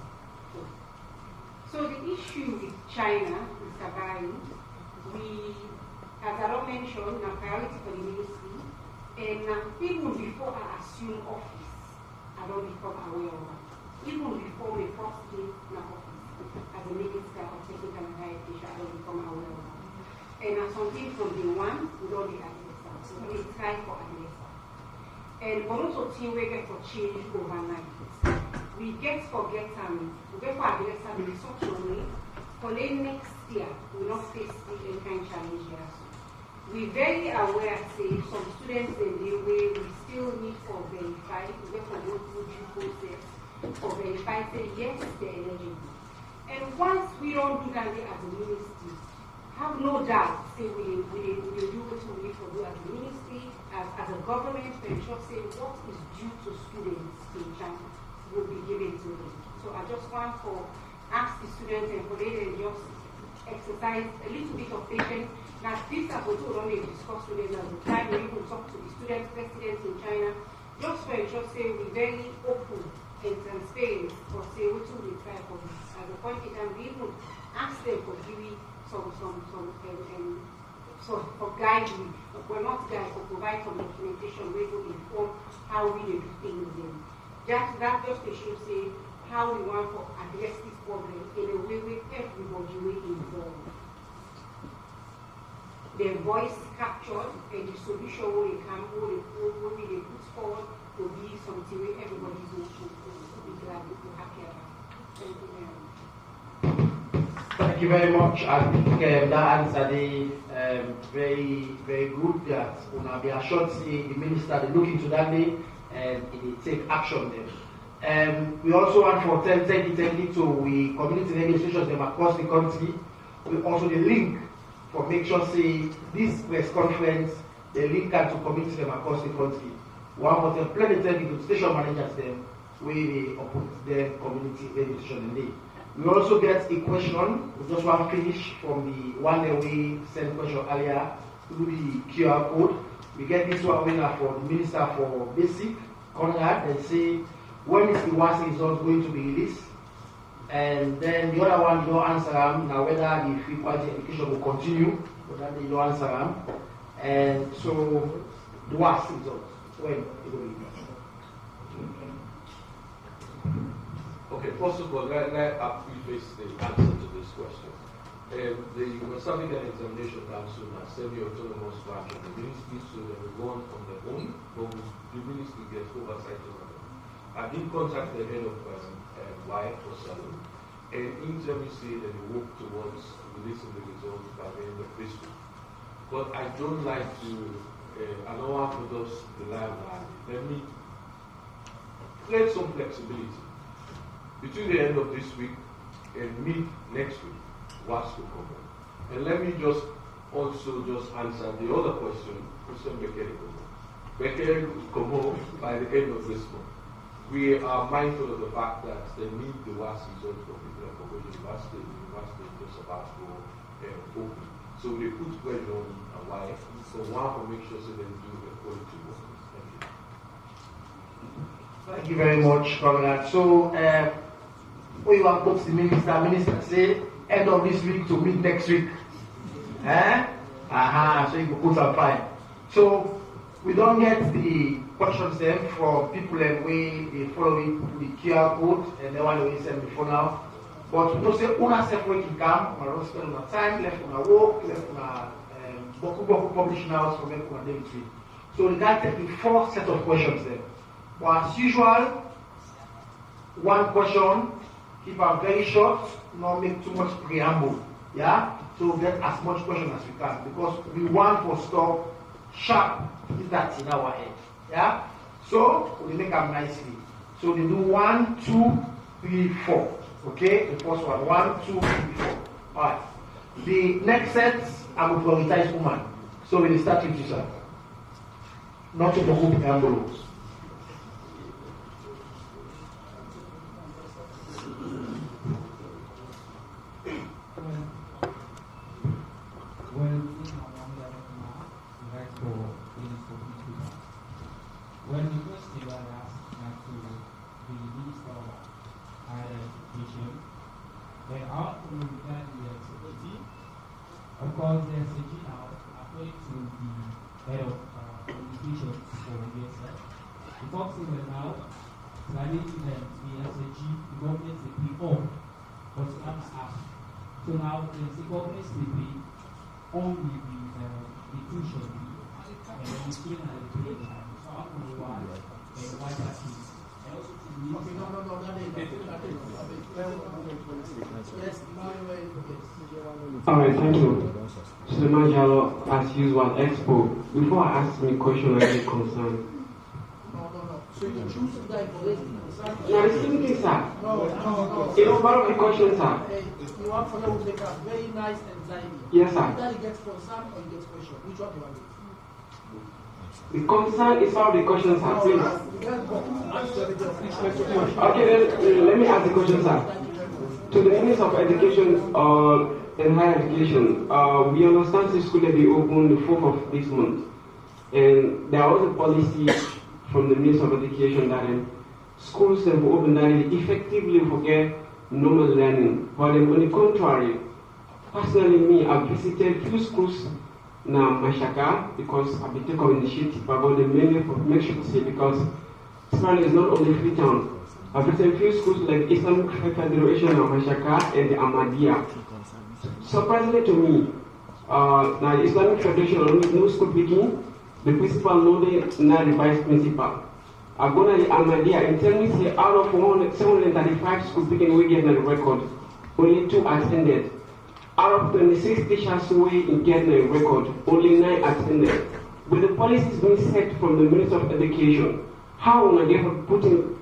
So the issue with China, Mr. Bai, we, as I mentioned, a priority for the ministry, and even before I assume office, I don't become aware of it. Even before we first came in office, as a Minister of Technical and Higher Education, I will become aware of that. And as something from day one, we don't be addressed. So we try for addressed. And but also team we get for change overnight. We get for get we get for addressed in such a way for the next year we will not face any kind of challenge here. We very aware say some students in the way we still need for verify, we get for go through due process for verify say yes they're eligible. And once we don't do that as a ministry, have no doubt, say we do what we need to do as a ministry, as a government, to ensure say what is due to students in China will be given to them. So I just want to ask the students and for them to just exercise a little bit of patience. Now this is what we only discuss with them at the time we even talk to the students, residents in China, just for ensure say we're very open and transparent for say what we try for this. At the point in time, we even ask them for giving some for guiding, well not guide, but provide some documentation we will inform how we do things then. That just to show say how we want to address this problem in a way where everybody will involved. Their voice captured and the solution will come, will be put forward to be something where everybody will be glad to be happy about. Thank you very much. Thank you very much. I think that answer is very, very good. That will be assured the minister to look into that day and take action there. We also want for 10-20 to we community administrations them across the country. We also the link for make sure say this press conference the link out to community them across the country. One was a planetary to station managers them where they put their community administration in there. We also get a question, we just want to finish from the one that we sent question earlier through the QR code. We get this one winner for the Minister for Basic, Conrad, and say, when is the WASSCE result going to be released? And then the other one, you don't answer them, now whether the free quality education will continue, but that they don't answer them. And so, the WASSCE result, when it will be released? Okay, first of all, let us preface the answer to this question. The West African Examination Council has semi-autonomous branch of the ministry, so they will run on their own, but the ministry gets oversight over them. I did contact the head of YF for Salon, and in general say that they work towards releasing the results by the end of this week. But I don't like to, I don't want to just rely on that. Let me create some flexibility. Between the end of this week and mid next week, WASS will come on. And let me just also just answer the other question Bekele will come home by the end of this month. We are mindful of the fact that they need the WASS result for people for going to university. The university is just about to open. So they put pressure on why. So one to make sure so they do a quality work. Thank you very much, Governor. So, we want to put the minister say end of this week to mid next week. So you can put some fine. So, we don't get the questions then from people and they follow it to the QR code and they want to send the phone out. But we don't say una separate to come, we don't spend our time, left on our work, left on our boku publishing house for make one day between. So we got the 4 set of questions then. But as usual, one question, keep it very short, not make too much preamble. Yeah? So get as much question as we can because we want to stop sharp if that's in our head. Yeah? So we make them nicely. So they do 1, 2, 3, 4. Okay? The first one. 1, 2, 3, 4. Alright. The next set, I will prioritize woman. So we start with you, sir. Not to the whole envelopes. When the first day I asked to the Minister of Higher Education, they are to regard the SAG. Of course, the SAG now, according to the head of communication for the USF, the talks were now challenging them, the SAG, the government will pay all, but not half. So now the government will pay only the tuition fee, and the student and the pay. Alright, thank you. Suleiman Jallo, as usual, Expo. Before I ask me a question, I get concerned. No. So you choose to die for this? No, it's simply, sir. No. It's part of the question, sir. You want for them to make a very nice anxiety. Yes, sir. Either you get concerned or you get question. Which one do you want? The concern is part of the question, sir, please. Okay, then let me ask the question, sir. To the Minister of Education and Higher Education, we understand the school will be open the 4th of this month. And there was a policy from the Minister of Education that schools have opened that effectively forget normal learning. But on the contrary, personally, me, I've visited few schools now Mashaka because I've been taking initiative about the many for make sure to say because Israel is not only Freetown. I've visited few schools like Islamic Federation of Mashaka and the Ahmadiyya. Surprisingly to me, now the Islamic Federation no school picking, the principal no not the vice principal. I go to the Ahmadiyya and tell me say out of 735 school picking we get the record, only 2 attended. Out of 26 teachers we get the record, only 9 attended. With the policies being set from the Minister of Education, how will they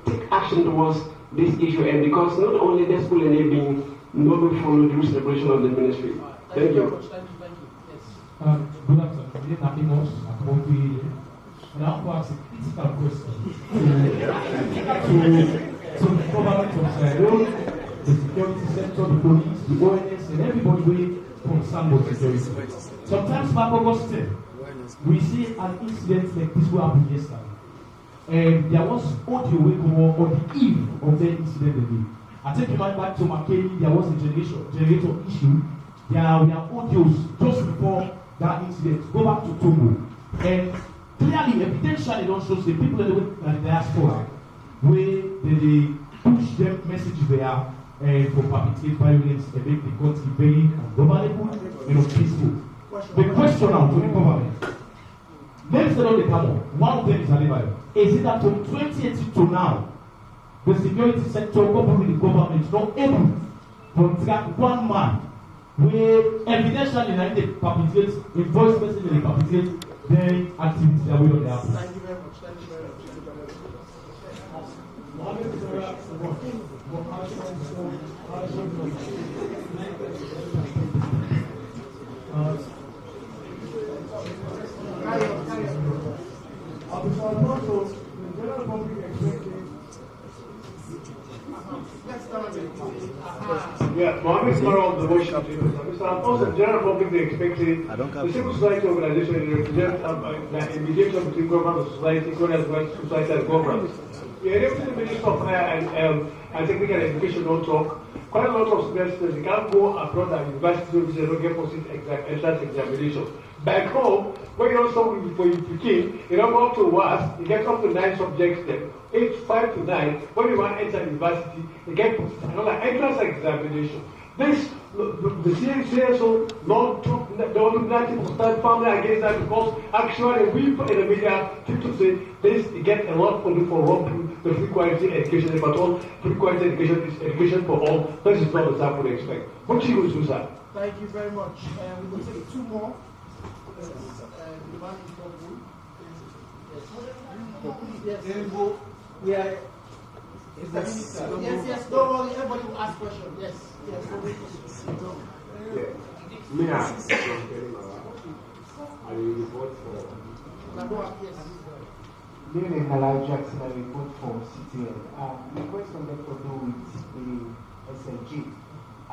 take action towards this issue? And because not only the school enabling, not will follow the celebration of the ministry. Thank you. Thank you. Yes. Good afternoon. We didn't have enough at all. And I want to ask a critical question to the government of Sierra, the security sector, the police, the ONS, and everybody who concerned with security. Sometimes back August 10, we see an incident like this will happen yesterday. And there was audio on the eve of the incident. I take you back to Makeni, there was a generator issue. There were audios just before that incident. Go back to Togo. And clearly, evidentially, don't show the people in the diaspora where they push them messages there for perpetrate violence and make the country very ungovernable and unpeaceful. The question now to the government. Let's say on the panel, one of them is Alibayo. Is it that from 2018 to now, the security sector, coupled with the government, not able to track one man where evidentially they perpetrate, a voice message they perpetrate, then activities are way on the apple. Thank you very much. Thank you very much. Yeah, Mohammed Ismail of the motion. Mr. Alfonso, the general public, they expected the civil society organization represent a mediation between government and society, equal as well society and government. We are able to the Minister of Higher and Technical Education don't talk. Quite a lot of students, they can't go abroad at university because they don't get positive entrance examination. Back home, when you're something for you begin, you don't go up to WAS, you get up to 9 subjects there. 5 to 9, when you want to enter university, you get another entrance examination. This, the CSO, don't stand firmly against that because actually we in the media people say this, you get a lot to do for the free quality education, but all free quality education is education for all. This is not the type we expect. What you going to do, sir? Thank you very much. We will take 2 more. Yes. We are. Yes. Don't worry. Everybody will ask questions. Yes. Me, I will report for. My name is Nalai Jackson. I report for CTN. The question that to do with the SLG. I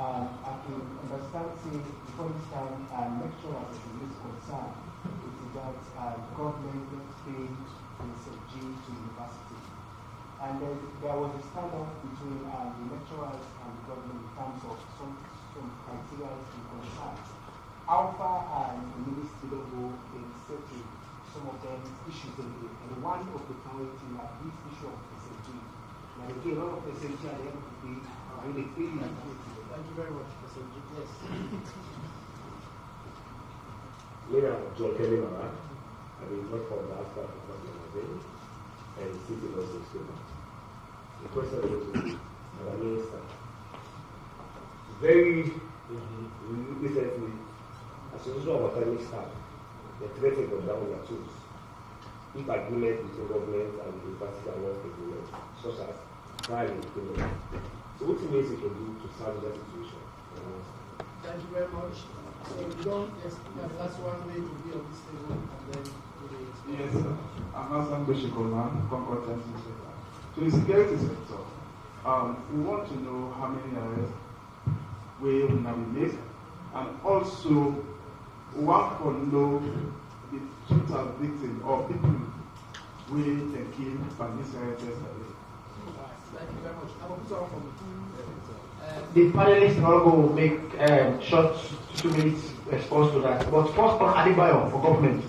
can understand, say, before this time, lecturers are the least concerned with that government pay SLG to university. And then there was a standoff between the lecturers and the government in terms of some criteria and concerns. How far the ministry level in setting some of them issues again? And one of the priorities are this issue of SLG. And again, a lot of SLG at the end of the day are really failing. Thank you very much, SLG. Yes. Me, I'm John Kelly Mara. I will work for the Africa for magazine and City Law Student. The question is to the Minister. Very recently, Association of Academic Staff, they threatened to down their tools if agreement between government and the university are not agreement, such as trial and payment. So what means you can do to solve that situation? Thank you very much. So we don't expect that's one way to be on this table and then yes, sir. I'm Hassan Beshikoman, Concord Times newspaper. To the security sector, we want to know how many arrests we will now be made, and also we want to know the total victim or people we can kill by this arrest. Thank you very much. I'm going to talk from the panelists are going to make short 2 minutes response to that. But first on Adebayo for government.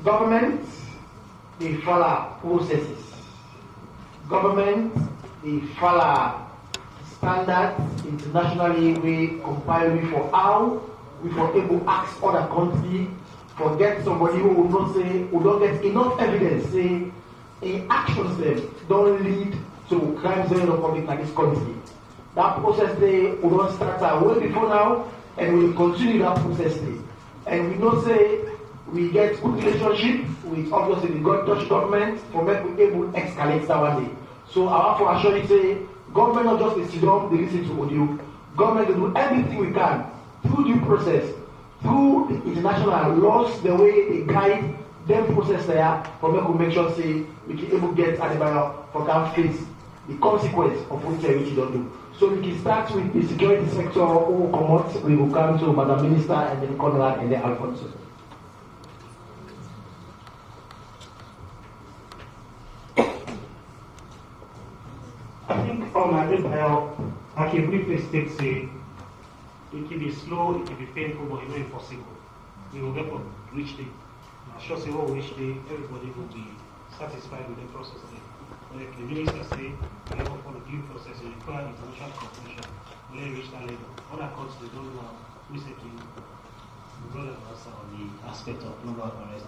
Government, they follow processes. Government, they follow standards internationally we compile for how we for able to ask other countries for get somebody who will not say, who don't get enough evidence, say, in actions them don't lead to crimes in the public in this country. That process they will not start way before now, and we will continue that process day. And we know say we get good relationship with obviously the Dutch government for make we able to escalate that one day. So I want to assure you say government not just the sit down, they listen to audio. Government will do everything we can through due process, through the international laws, the way they guide them process there for make sure say we can able to get Adebayo for can face the consequence of what we don't do. So we can start with the security sector who come out, we will come to Madam Minister and then Conrad and then Alfonso. I think from Adebayo, I can briefly state say it can be slow, it can be painful, but it's not impossible. We will get reach the I'm sure say what we reach the everybody will be satisfied with the process. Like the minister say, we have to follow due process, we require international cooperation. We let reach that level. Other countries they don't know recently we brought an answer on the aspect of global arrest.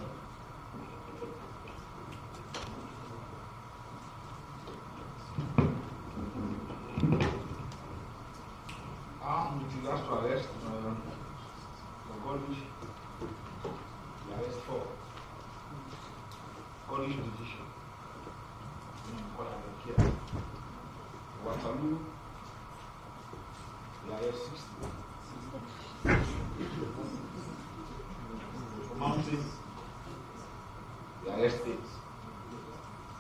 With regards to arrest, for college, the arrest for college decision. Salu, we are 60. For mountains, we are estates.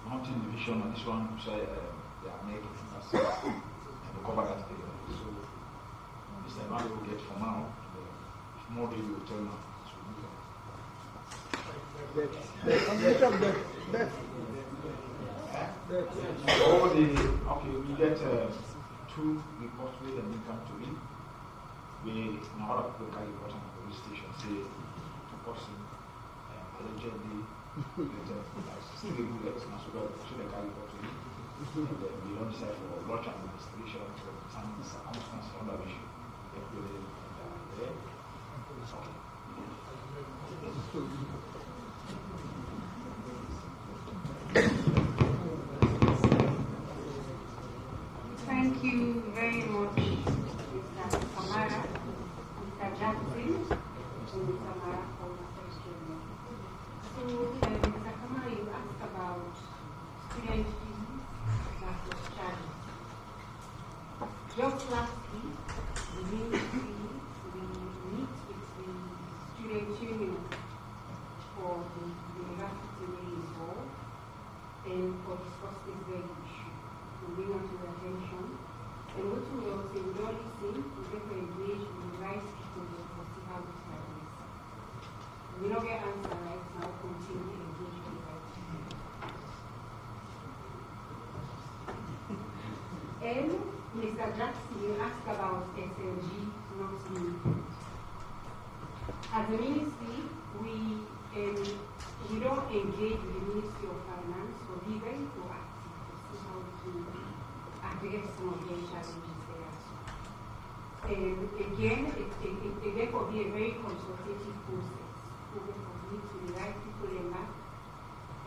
Mountain division and this one, they are making us and we cover that together. So, this is what we will get for now. If more we will tell now. All the, okay, we get 2 reports with and we come to it. We now have to look at the police station, say the person allegedly still the bullets, and so we should have carried out to it. And then we don't decide for launch and investigation for some circumstances on that issue. Thank you very much, Mr. Kamara, Mr. Jackson, and Mr. Mara for the question. So, Mr. Kamara, you asked about student fees versus charges. Just last week, we meet with the student union for the university involved and for discussing this very issue. We bring on to the attention. And what we will say, we don't listen, we therefore engage with the right people to see how this happens. We don't get answer right now, continue to engage with the right people. And Mr. Jackson, you asked about SLG not being. As a ministry, we don't engage with the Ministry of Finance, but be very proactive to see how to address some of the challenges there. And again, it therefore be a very consultative process. We therefore meet with the right people in that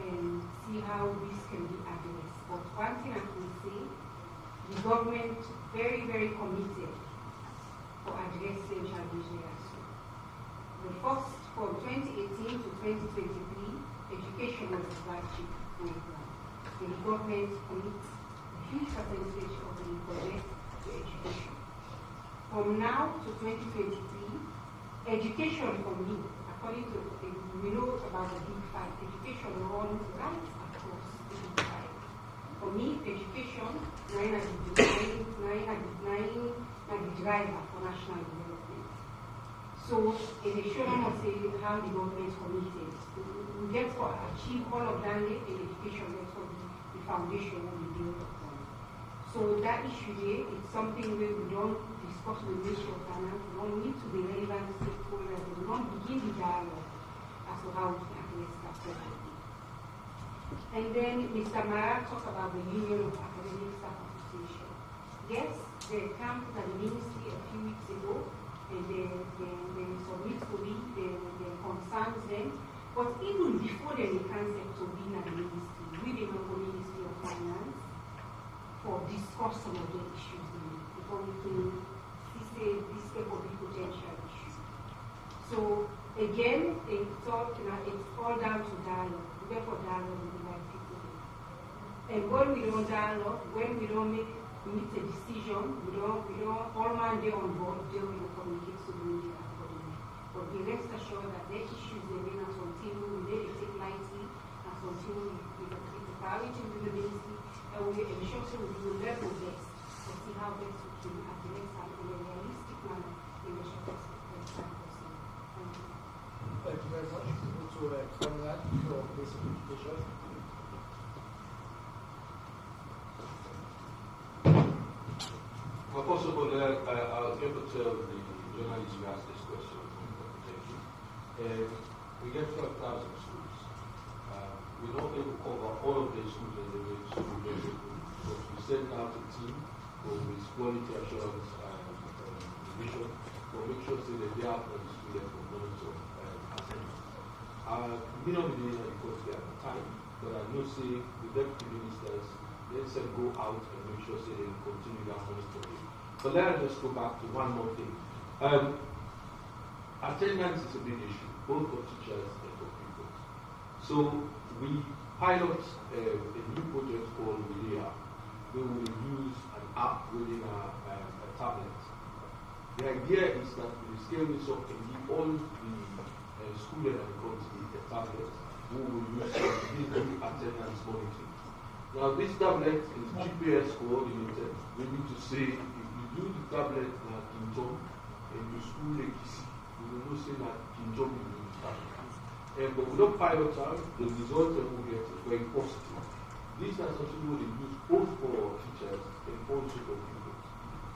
and see how this can be addressed. But one thing I can say, the government very, very committed for addressing challenges there. The first, from 2018 to 2023, education was a flagship program. The government commits a huge percentage of the budget to education. From now to 2023, education for me, according to, we know about the Big Five, education runs right across the Big Five. For me, education, 9 as the driver for national development. So, in the show must say how the government is committed. We get to achieve all of that in education, therefore the foundation will be built upon. So that issue there is something where we don't discuss with the Ministry of Finance, we don't need to be relevant stakeholders, we don't begin the dialogue as to how we can address that problem. And then Mr. Mara talked about the Union of Academic Staff Association. Yes, they came to the ministry a few weeks ago, and they submit to me their concerns then. But even before the concept of being at the ministry, we the Ministry of Finance for discuss some of the issues before we can say this type of potential issues. So again, it's all down to dialogue. Therefore, dialogue with the right people. And when we don't dialogue, when we don't make a decision, we don't all man there on board, they will communicate to the media accordingly. But be rest assured that their issues they will not continue, they take lightly and continue with the priority with the ministry, and we will ensure so we will level best to see how best we can address that in a realistic manner in the shortest time possible. Thank you very much. To Conrad for basic education. Well, first of all, I'll get to tell the journalists who asked this question. We get 12,000 schools. We're not able to cover all of the schools in the way school basically, but we send out a team with quality assurance and vision to make sure that they are on the student for monitor assessment. We don't be doing because they have time, but I know say the deputy ministers they said go out and make sure say they continue that monitoring. But let us just go back to one more thing. Attendance is a big issue, both for teachers and for pupils. So we pilot a new project called Wilia, where we will use an app within a tablet. The idea is that we scale this up and give all the students and the country a tablet who will use digitally attendance monitoring. Now this tablet is GPS coordinated, meaning to say if you do the tablet like Kintom and you school a Kisi, you will know say that Kintom will use tablet. But we don't pilot out, the results that we get is very positive. These are something what they use both for teachers and also for pupils.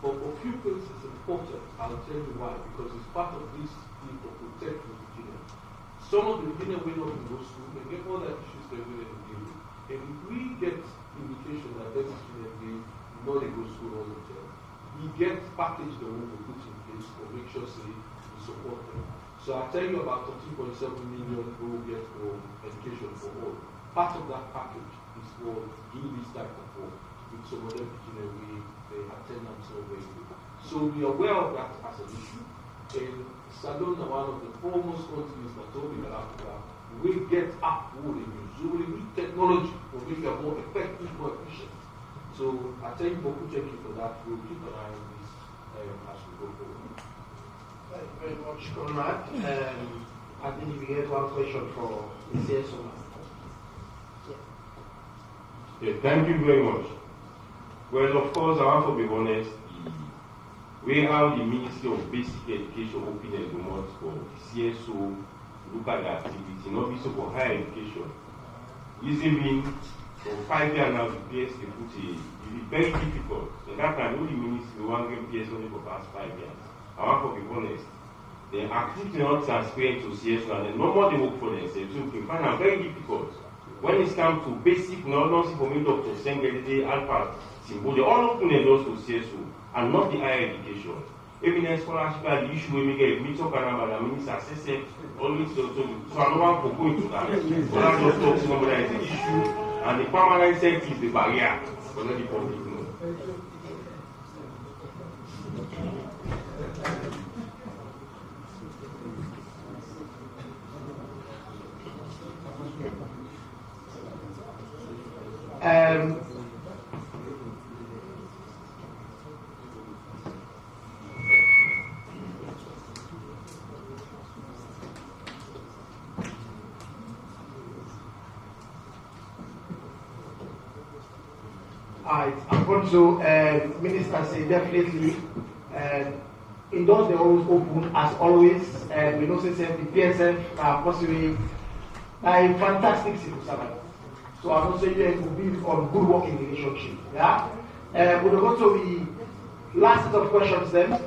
For pupils it's important, I'll tell you why, because it's part of this thing to protect the beginner. Some of the beginner will not go to school, they get all that issues they will deal with. And if we get indication that that student they know they go to school all the time, we get package the one we put in place to make sure say we support them. So I'll tell you about 13.7 million who will get for education for all. Part of that package is for do this type of work with some other beginner way the attendance not very good. So we are aware of that as an issue. And Salone, one of the foremost countries that told me that Africa will get up what they use. So we need technology to make it more effective, more efficient. So I thank you for that. We'll keep an eye on this as we go forward. Thank you very much, Conrad. I think we get one question for the CSO. Yeah, thank you very much. Well, of course, I want to be honest. We have the Ministry of Basic Education open enrollment for CSO, look at the activity, not also for higher education. Reason being, for 5 years now, the PS they put it is very difficult. And that time, only ministry one game PS only for the past 5 years. I want to be honest. The activity not transparent to CSO and then no more they work for themselves. So you can find it very difficult. When it comes to basic knowledge for me, Dr. Sengeli, Alpha, Simbo, they all open those to CSO and not the higher education. Eminent scholarship are the issue we make a meet up and the minister assessed always so I don't want to go into that. But I just talk to somebody that is the issue and the permanent safety is the barrier for not the public. I'm going to Minister say definitely indoors they always open as always. We know since the PSF possibly a fantastic civil servant. So I'm not saying you will be on good working relationship. Yeah. We're going to the last set of questions then.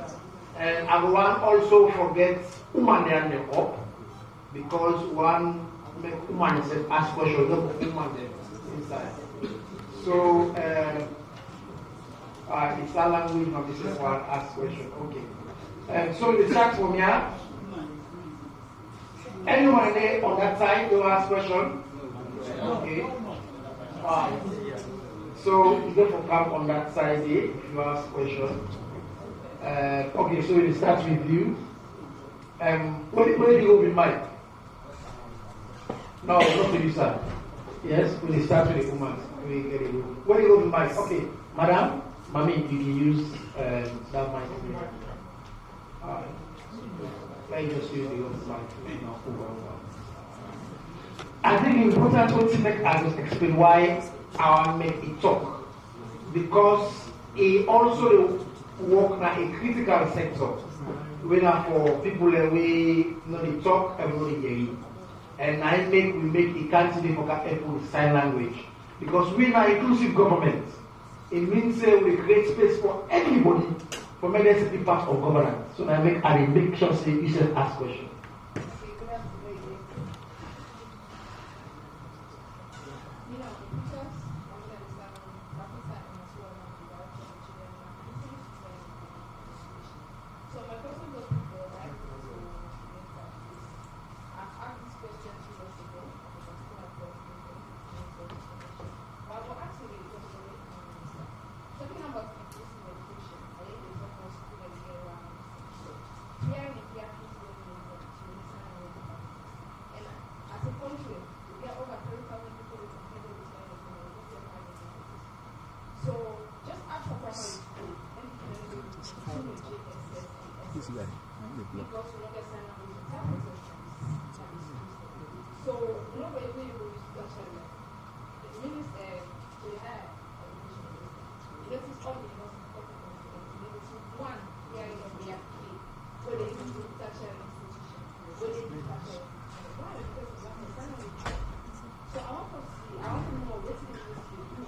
And I want also forget woman there up because one make woman ask questions, not woman there inside. So it's a language of this one ask question. Okay. So we start from here. Anyone there on that side to ask question? Okay. So you go for come on that side there if you ask question. Okay, so we'll start with you. Where do you go with Mike? No, not with you, sir. Yes, we'll start with the woman. Where do you go with Mike? Okay, madam, mommy, you can use that mic. Let me just use the mic. I think the important thing I just explain why I make it talk. Because it also work in a critical sector. Whether for people that we know the talk and know the hearing. And I we make a candidate for help with sign language. Because we are inclusive government. It means we create space for everybody for medicine to be part of governance. So I make sure say you should ask questions. So, nobody will use touch it. It means we have this is all one area of the activity where they use touch institution, where they use touch. Why? Because it's one family. So I want to know what it is to do.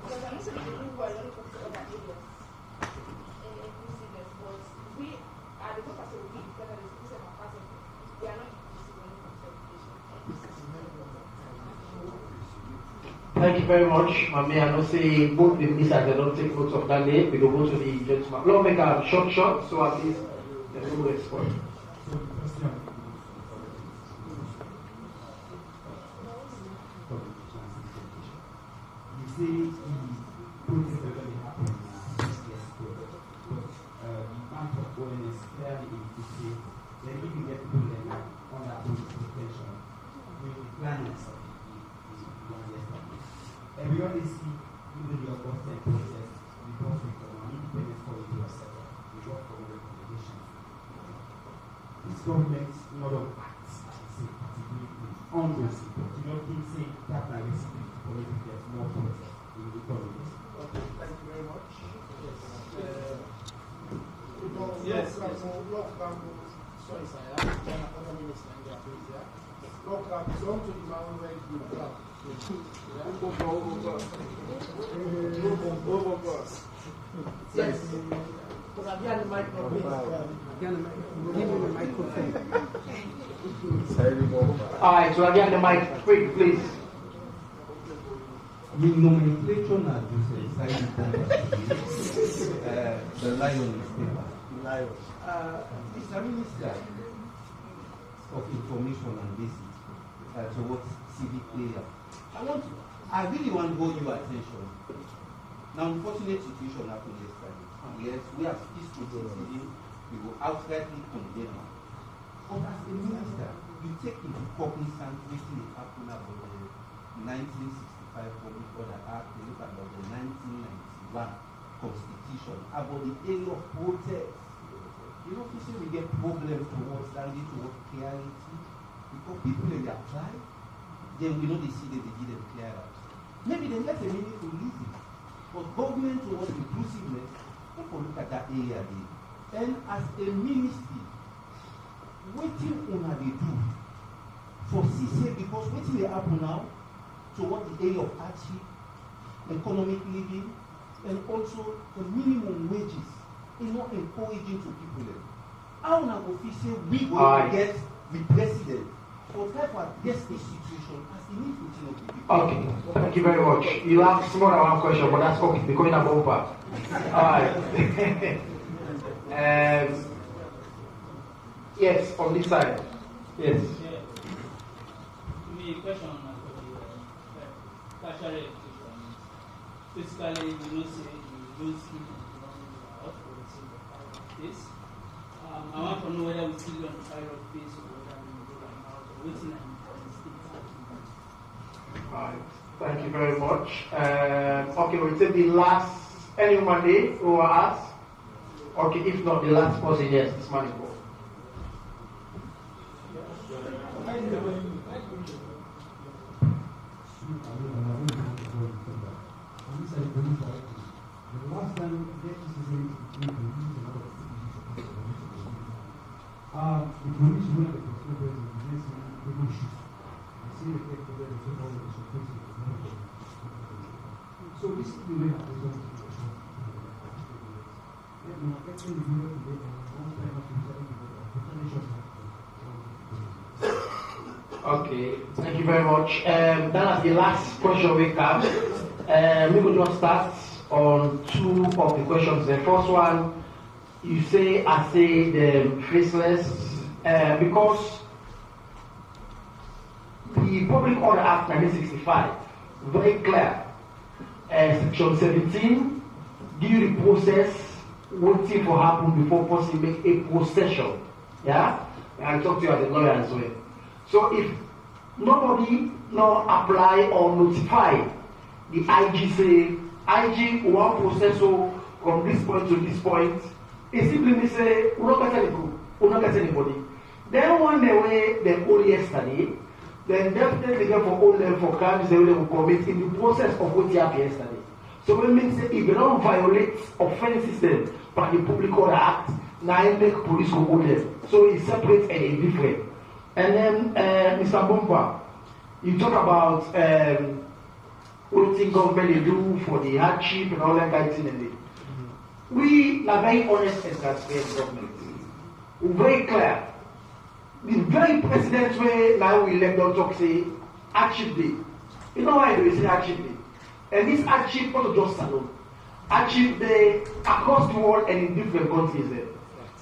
Because I'm not saying they do well when it comes to other areas. Inclusiveness, but we are the focus of we because of the system of part of it. We are not inclusive when it comes to education. Thank you very much, Mami. I know say both the ministers they don't take notes of that name. We go to the gentleman. Lawmaker, short, so at least they will respond. You see, the protest already happened years ago, but the amount of awareness clearly indicates that if you get people on that protection, with the planners of the one yesterday. And we already see even the August process, the conflict of an independent quality of sector, we work for recommendations. This government not of acts, I say, particularly on those people. You don't think say that my recipe for it to get more process in the economy. Okay, thank you very much. Yes. Sorry, sir. I have another minister in there, please. Yeah. Look, it's on to the man where you are. Yes. But I've got the microphone. Give me the microphone. Alright, so again the mic, quick, please. The nomenclature now the lion newspaper. Lion. Mr. Minister of Information and Basic towards civic area. I really want to hold your attention. Now, unfortunate situation happened yesterday. Yes, we have peaceful proceeding. We will outrightly condemn it. But as a minister, you take into cognizance what happened about the 1965 Public Order Act, you look about the 1991 Constitution, about the area of protest. You know, you say we get problems towards standing towards clarity, because people they apply, then we know they see that they didn't clear out. Maybe they get a meaningful reason. But government towards inclusiveness, take a look at that area there. And as a ministry, waiting on they do for CCA, because waiting they happen now towards the area of hardship, economic living, and also the minimum wages is not encouraging to people. How an official we will get the president for try to address this situation as the need of the people. Okay, thank you very much. You asked more than one question, but that's okay, becoming a bumper. Alright. Yes, on this side. Yes. The question on the tertiary education. Basically, we know say you don't see out for the sake of this. I want to know whether we still on the side of this or whether we go right now or waiting and state. Alright, thank you very much. Okay, we'll take the last any Monday who are asked. Okay, if not the last person, yes, this man is born. Last time, the police were the conspirators against the bushes. I see the effect of that is all the supporting. So this is the way I was going to do it. Let me get in the video today and one time Okay, thank you very much. That is the last question we have. We will just start on two of the questions. The first one, you say, I say the faceless, because the Public Order Act 1965, very clear, section 17, give you the process, waiting for happen before person make a possession. Yeah? I'll talk to you as a lawyer as well. So if nobody no apply or notify the IG say, IG one processor from this point to this point, It simply means say, we don't get anybody. Then when they were the whole yesterday, then definitely get for all them for crimes they will commit in the process of what happened yesterday. So it means if they don't violate offenses then by the Public Order Act, now it make police go hold them. So it's separate and it's different. And then Mr. Bumper, you talk about what thing government they do for the hardship and all that kind of thing. We are very honest and transparent government. We're very clear. The very president way now we let them talk say hardship day. You know why they say hardship day? And this hardship not just alone. Hardship day across the world and in different countries.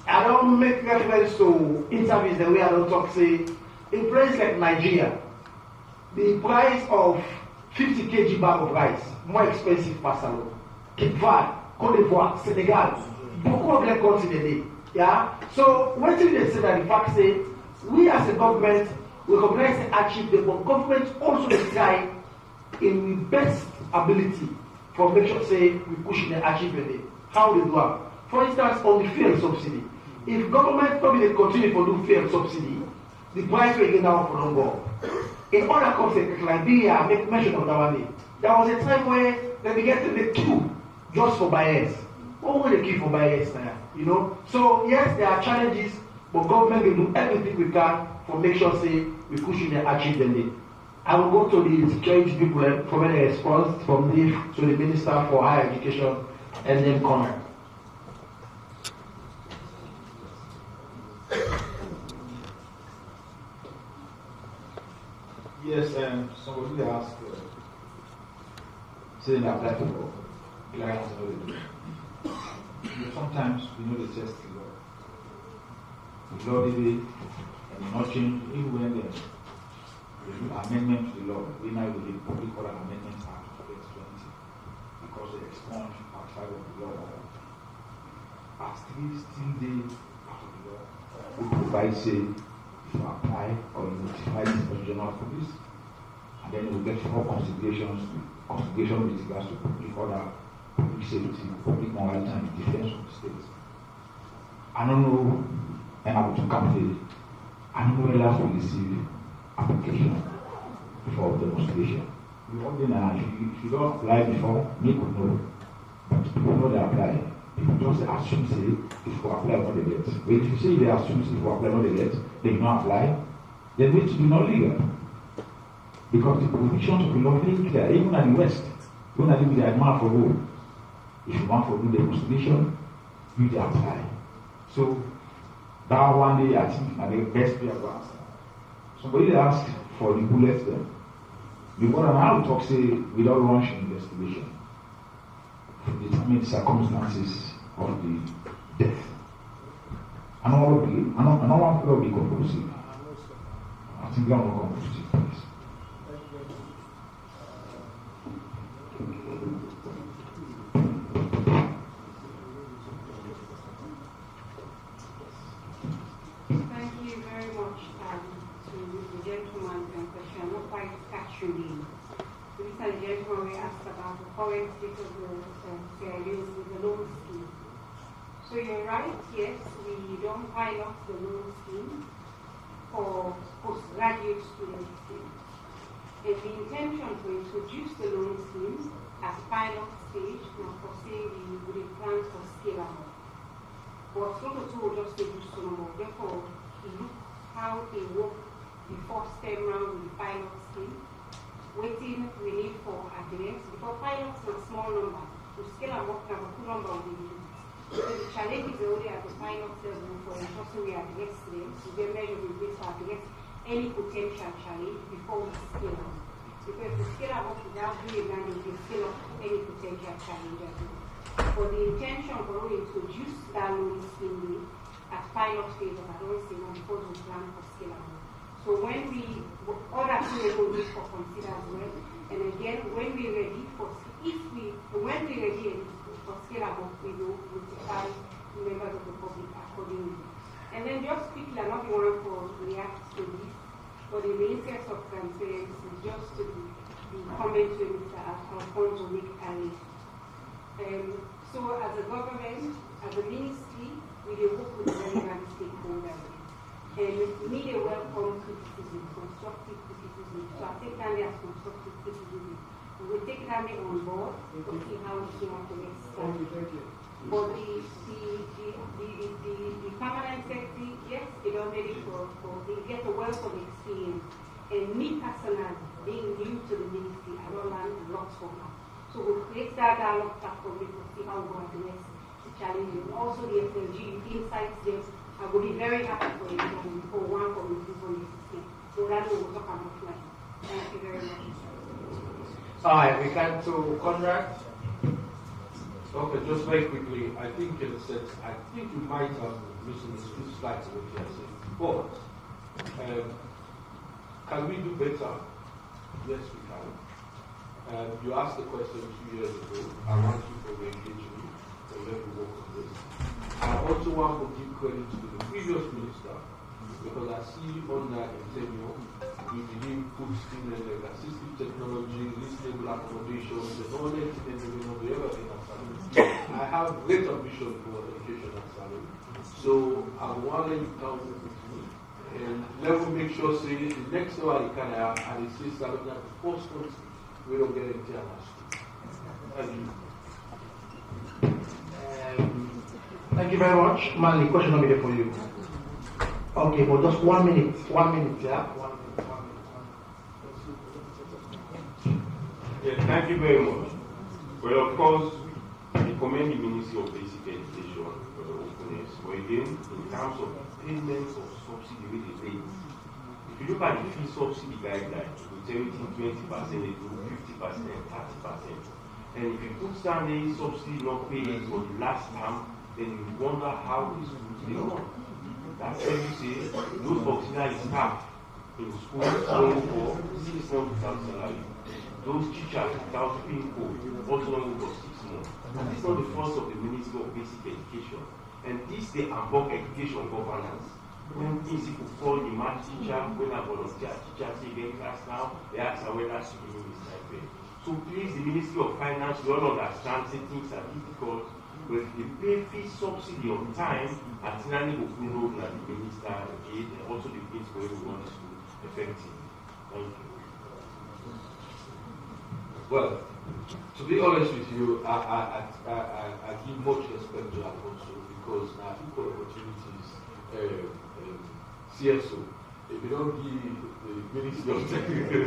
I don't make reference to interviews the way I don't talk say in places like Nigeria, the price of 50 kg bag of rice more expensive per salon. Cape Verde, Côte d'Ivoire, Senegal, beaucoup of them countries in the day. Yeah? So when they say that the fact say we as a government we recognize the hardship day, but government also try in the best ability for make sure say we push the achievement day. How they do it? For instance, on the fuel subsidy. If government probably they continue to do fuel subsidy, the price will get down for long go. In other countries like Liberia, make mention of that one day. There was a time where they began to make queue just for buyers. What will they queue for buyers now? You know? So yes, there are challenges, but government will do everything we can for make sure say we push in the achievement day. I will go to the security people for any response from the to the Minister for Higher Education and then comment. Yes, somebody asked, saying that apply for clients already. Sometimes we know the test the law. The law did and not change, even when they do amendment to the law, we now do the Public Order Amendment Act of 2020 because they expunge outside of the law. As three still days out of the law, we provide say to apply or notify the General Police, and then we get 4 considerations with regards to public order, public safety, public morality, and the defense of the state. I don't know, and I will to campaign. I don't know whether we receive application for demonstration. We all know if you don't apply before, me could know, but people know they apply. People just assume say if you apply what they get. But if you say they assume if you apply what they get, they do not apply, then it will be not legal. Because the provisions of the law are very clear, even at the West, when I live with the demand for vote, if you want to do demonstration, you apply. So that one day I think are the best way to answer. Somebody asked for the bullets then. The one and I will talk say without launching investigation to determine the circumstances of the death. I don't want to be conclusive. I think I'm not conclusive, please. Thank you very much to the gentleman in question. I'm not quite catching the recent gentleman we asked about the current state of the loan scheme. So you're right, yes, we don't pilot the loan scheme for postgraduate students. And the intention to introduce the loan scheme as pilot stage, not for say we would plan for scale up. But not at all just to do so more. Therefore, look how they work the first time round with the pilot scheme. Waiting we need for adherence because pilots are small number. To scale and work number, 2 number will be used. So the challenge is already at the pilot level for ensuring we address them, to then measure the ways to address any potential challenge before we scale up. Because to scale up without doing that, we can scale up any potential challenge as well. For the intention for us to introduce that loan scheme at pilot phase of advanced before we plan for scale up. So when we other things will need for consider as well. And again, when we're ready for scale up, we will notify members of the public accordingly. And then just quickly, I'm not the one for react to this, but in the interest of transparency, just to the comment to Mr. Alfonso make earlier. So as a government, as a ministry, we will work with the relevant stakeholders. And we need a welcome criticism, constructive criticism. So I take that as constructive criticism. We will take that on board to see how we can work the next step. But the permanent secretary, yes, it already they get a wealth of experience. And me personally, being new to the ministry, I don't learn a lot from her. So we'll create that dialogue platform to see how we address the challenges. And also the SLG insights there. I will be very happy for you for one community for this thing. So that will talk about offline. Thank you very much. All right, we come to Conrad. Okay, just very quickly, I think in a sense, I think you might have misunderstood slightly what you are saying. But can we do better? Yes, we can. You asked the question 2 years ago. I want you to engage me and let me work on this. I also want to give credit to the previous minister because I see under a tenure, we believe puts in like assistive technology, reasonable accommodations, and all that things that we know the other thing at Salem. I have great ambition for education at Salem. So I want you to count with me. And let me make sure, say, the next hour you can have, and it says that the first country, we don't get into our school. Thank you. Thank you very much. Manly, question over there for you. Okay, but just 1 minute. 1 minute, yeah? 1 minute. Yeah, thank you very much. Well, of course, we commend the Ministry of Basic Education for the openness. But again, in terms of payments of subsidy with the rate, if you look at the fee subsidy guidelines, we tell you 20%, they do 50%, 30%. And if you put down the subsidy not paid for the last term, then you wonder how these schools they run. That's why you say those auxiliary staff in schools only for 6 months without salary. Those teachers without paying code also only for 6 months. And this is not the first of the Ministry of Basic Education. And this they invoke education governance. When people call the math teacher, when a volunteer teacher say get class now, they ask her whether she can use this. So please, the Ministry of Finance, we all understand that things are difficult, but if they pay fee subsidy on time, and Tinani Okuno and the minister aid, and also the things for everyone is effective. Thank you. Well, to be honest with you, I give much respect to Alfonso because now equal opportunities CSO. If you don't give the Ministry of Technical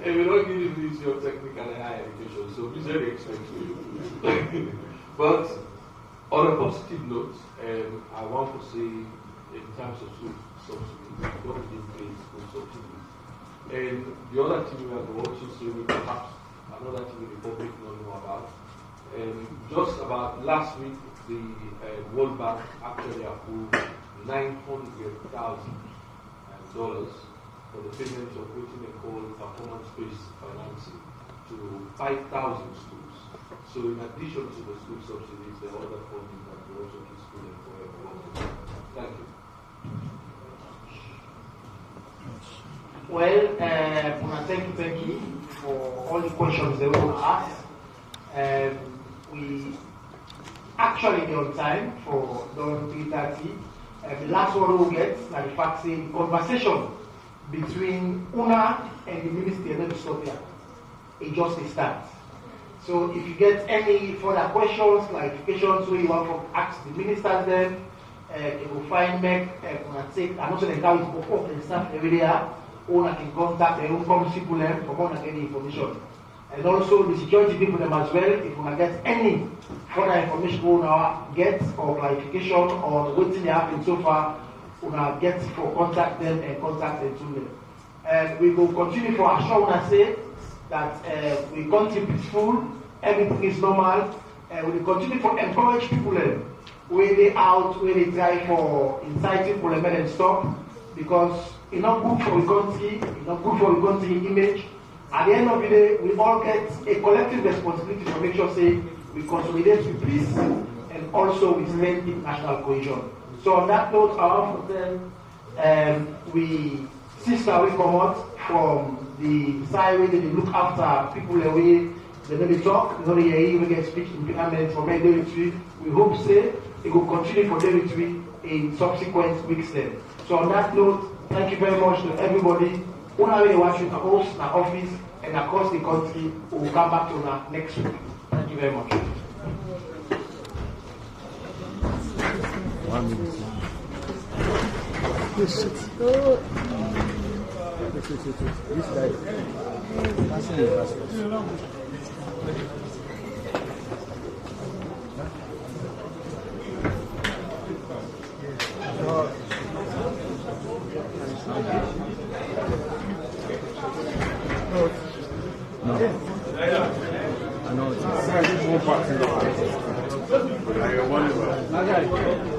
if you don't give the Ministry of Technical and Higher Education, so we very expect you. But on a positive note, I want to say in terms of subsidy, don't give paid school subsidy. And the other thing we are watching, so perhaps another thing the public don't know about. Just about last week, the World Bank actually approved $900,000 for the payment of what they call performance-based financing to 5,000 schools. So in addition to the school subsidies, there are other funding that will also keep schooling forever. Thank you. Well, thank you for all the questions they will ask. We actually be on time for 3:30. The last one we'll get, like the fact saying, conversation between UNA and the ministry and the Ethiopia. It just a start. So if you get any further questions, clarifications, where you want to ask the ministers then, you will find me, take, I'm also the guy with both and staff every day, UNA can contact the own people for more than any information. And also the security people them as well, if you want to get any further information we now get or clarification on what they happened so far, we now get for contact them and contact them to them. And we will continue for action when I say that we continue peaceful, everything is normal, and we will continue to encourage people where they out, where they try for inciting parliament and stuff, because it's not good for the country, it's not good for the country image. At the end of the day, we all get a collective responsibility to make sure, say, we consolidate with peace and also with strengthen national cohesion. So on that note, I want to tell we come out from the side where they look after people away They know the talk, they know the even get speech impediment from David. We hope say it will continue for David in subsequent weeks then. So on that note, thank you very much to everybody who are watching the host, the office, and across the country. We will come back to that next week. Thank you very much. 1 minute. This guy. No. I know it's more parts in the house. I wonder.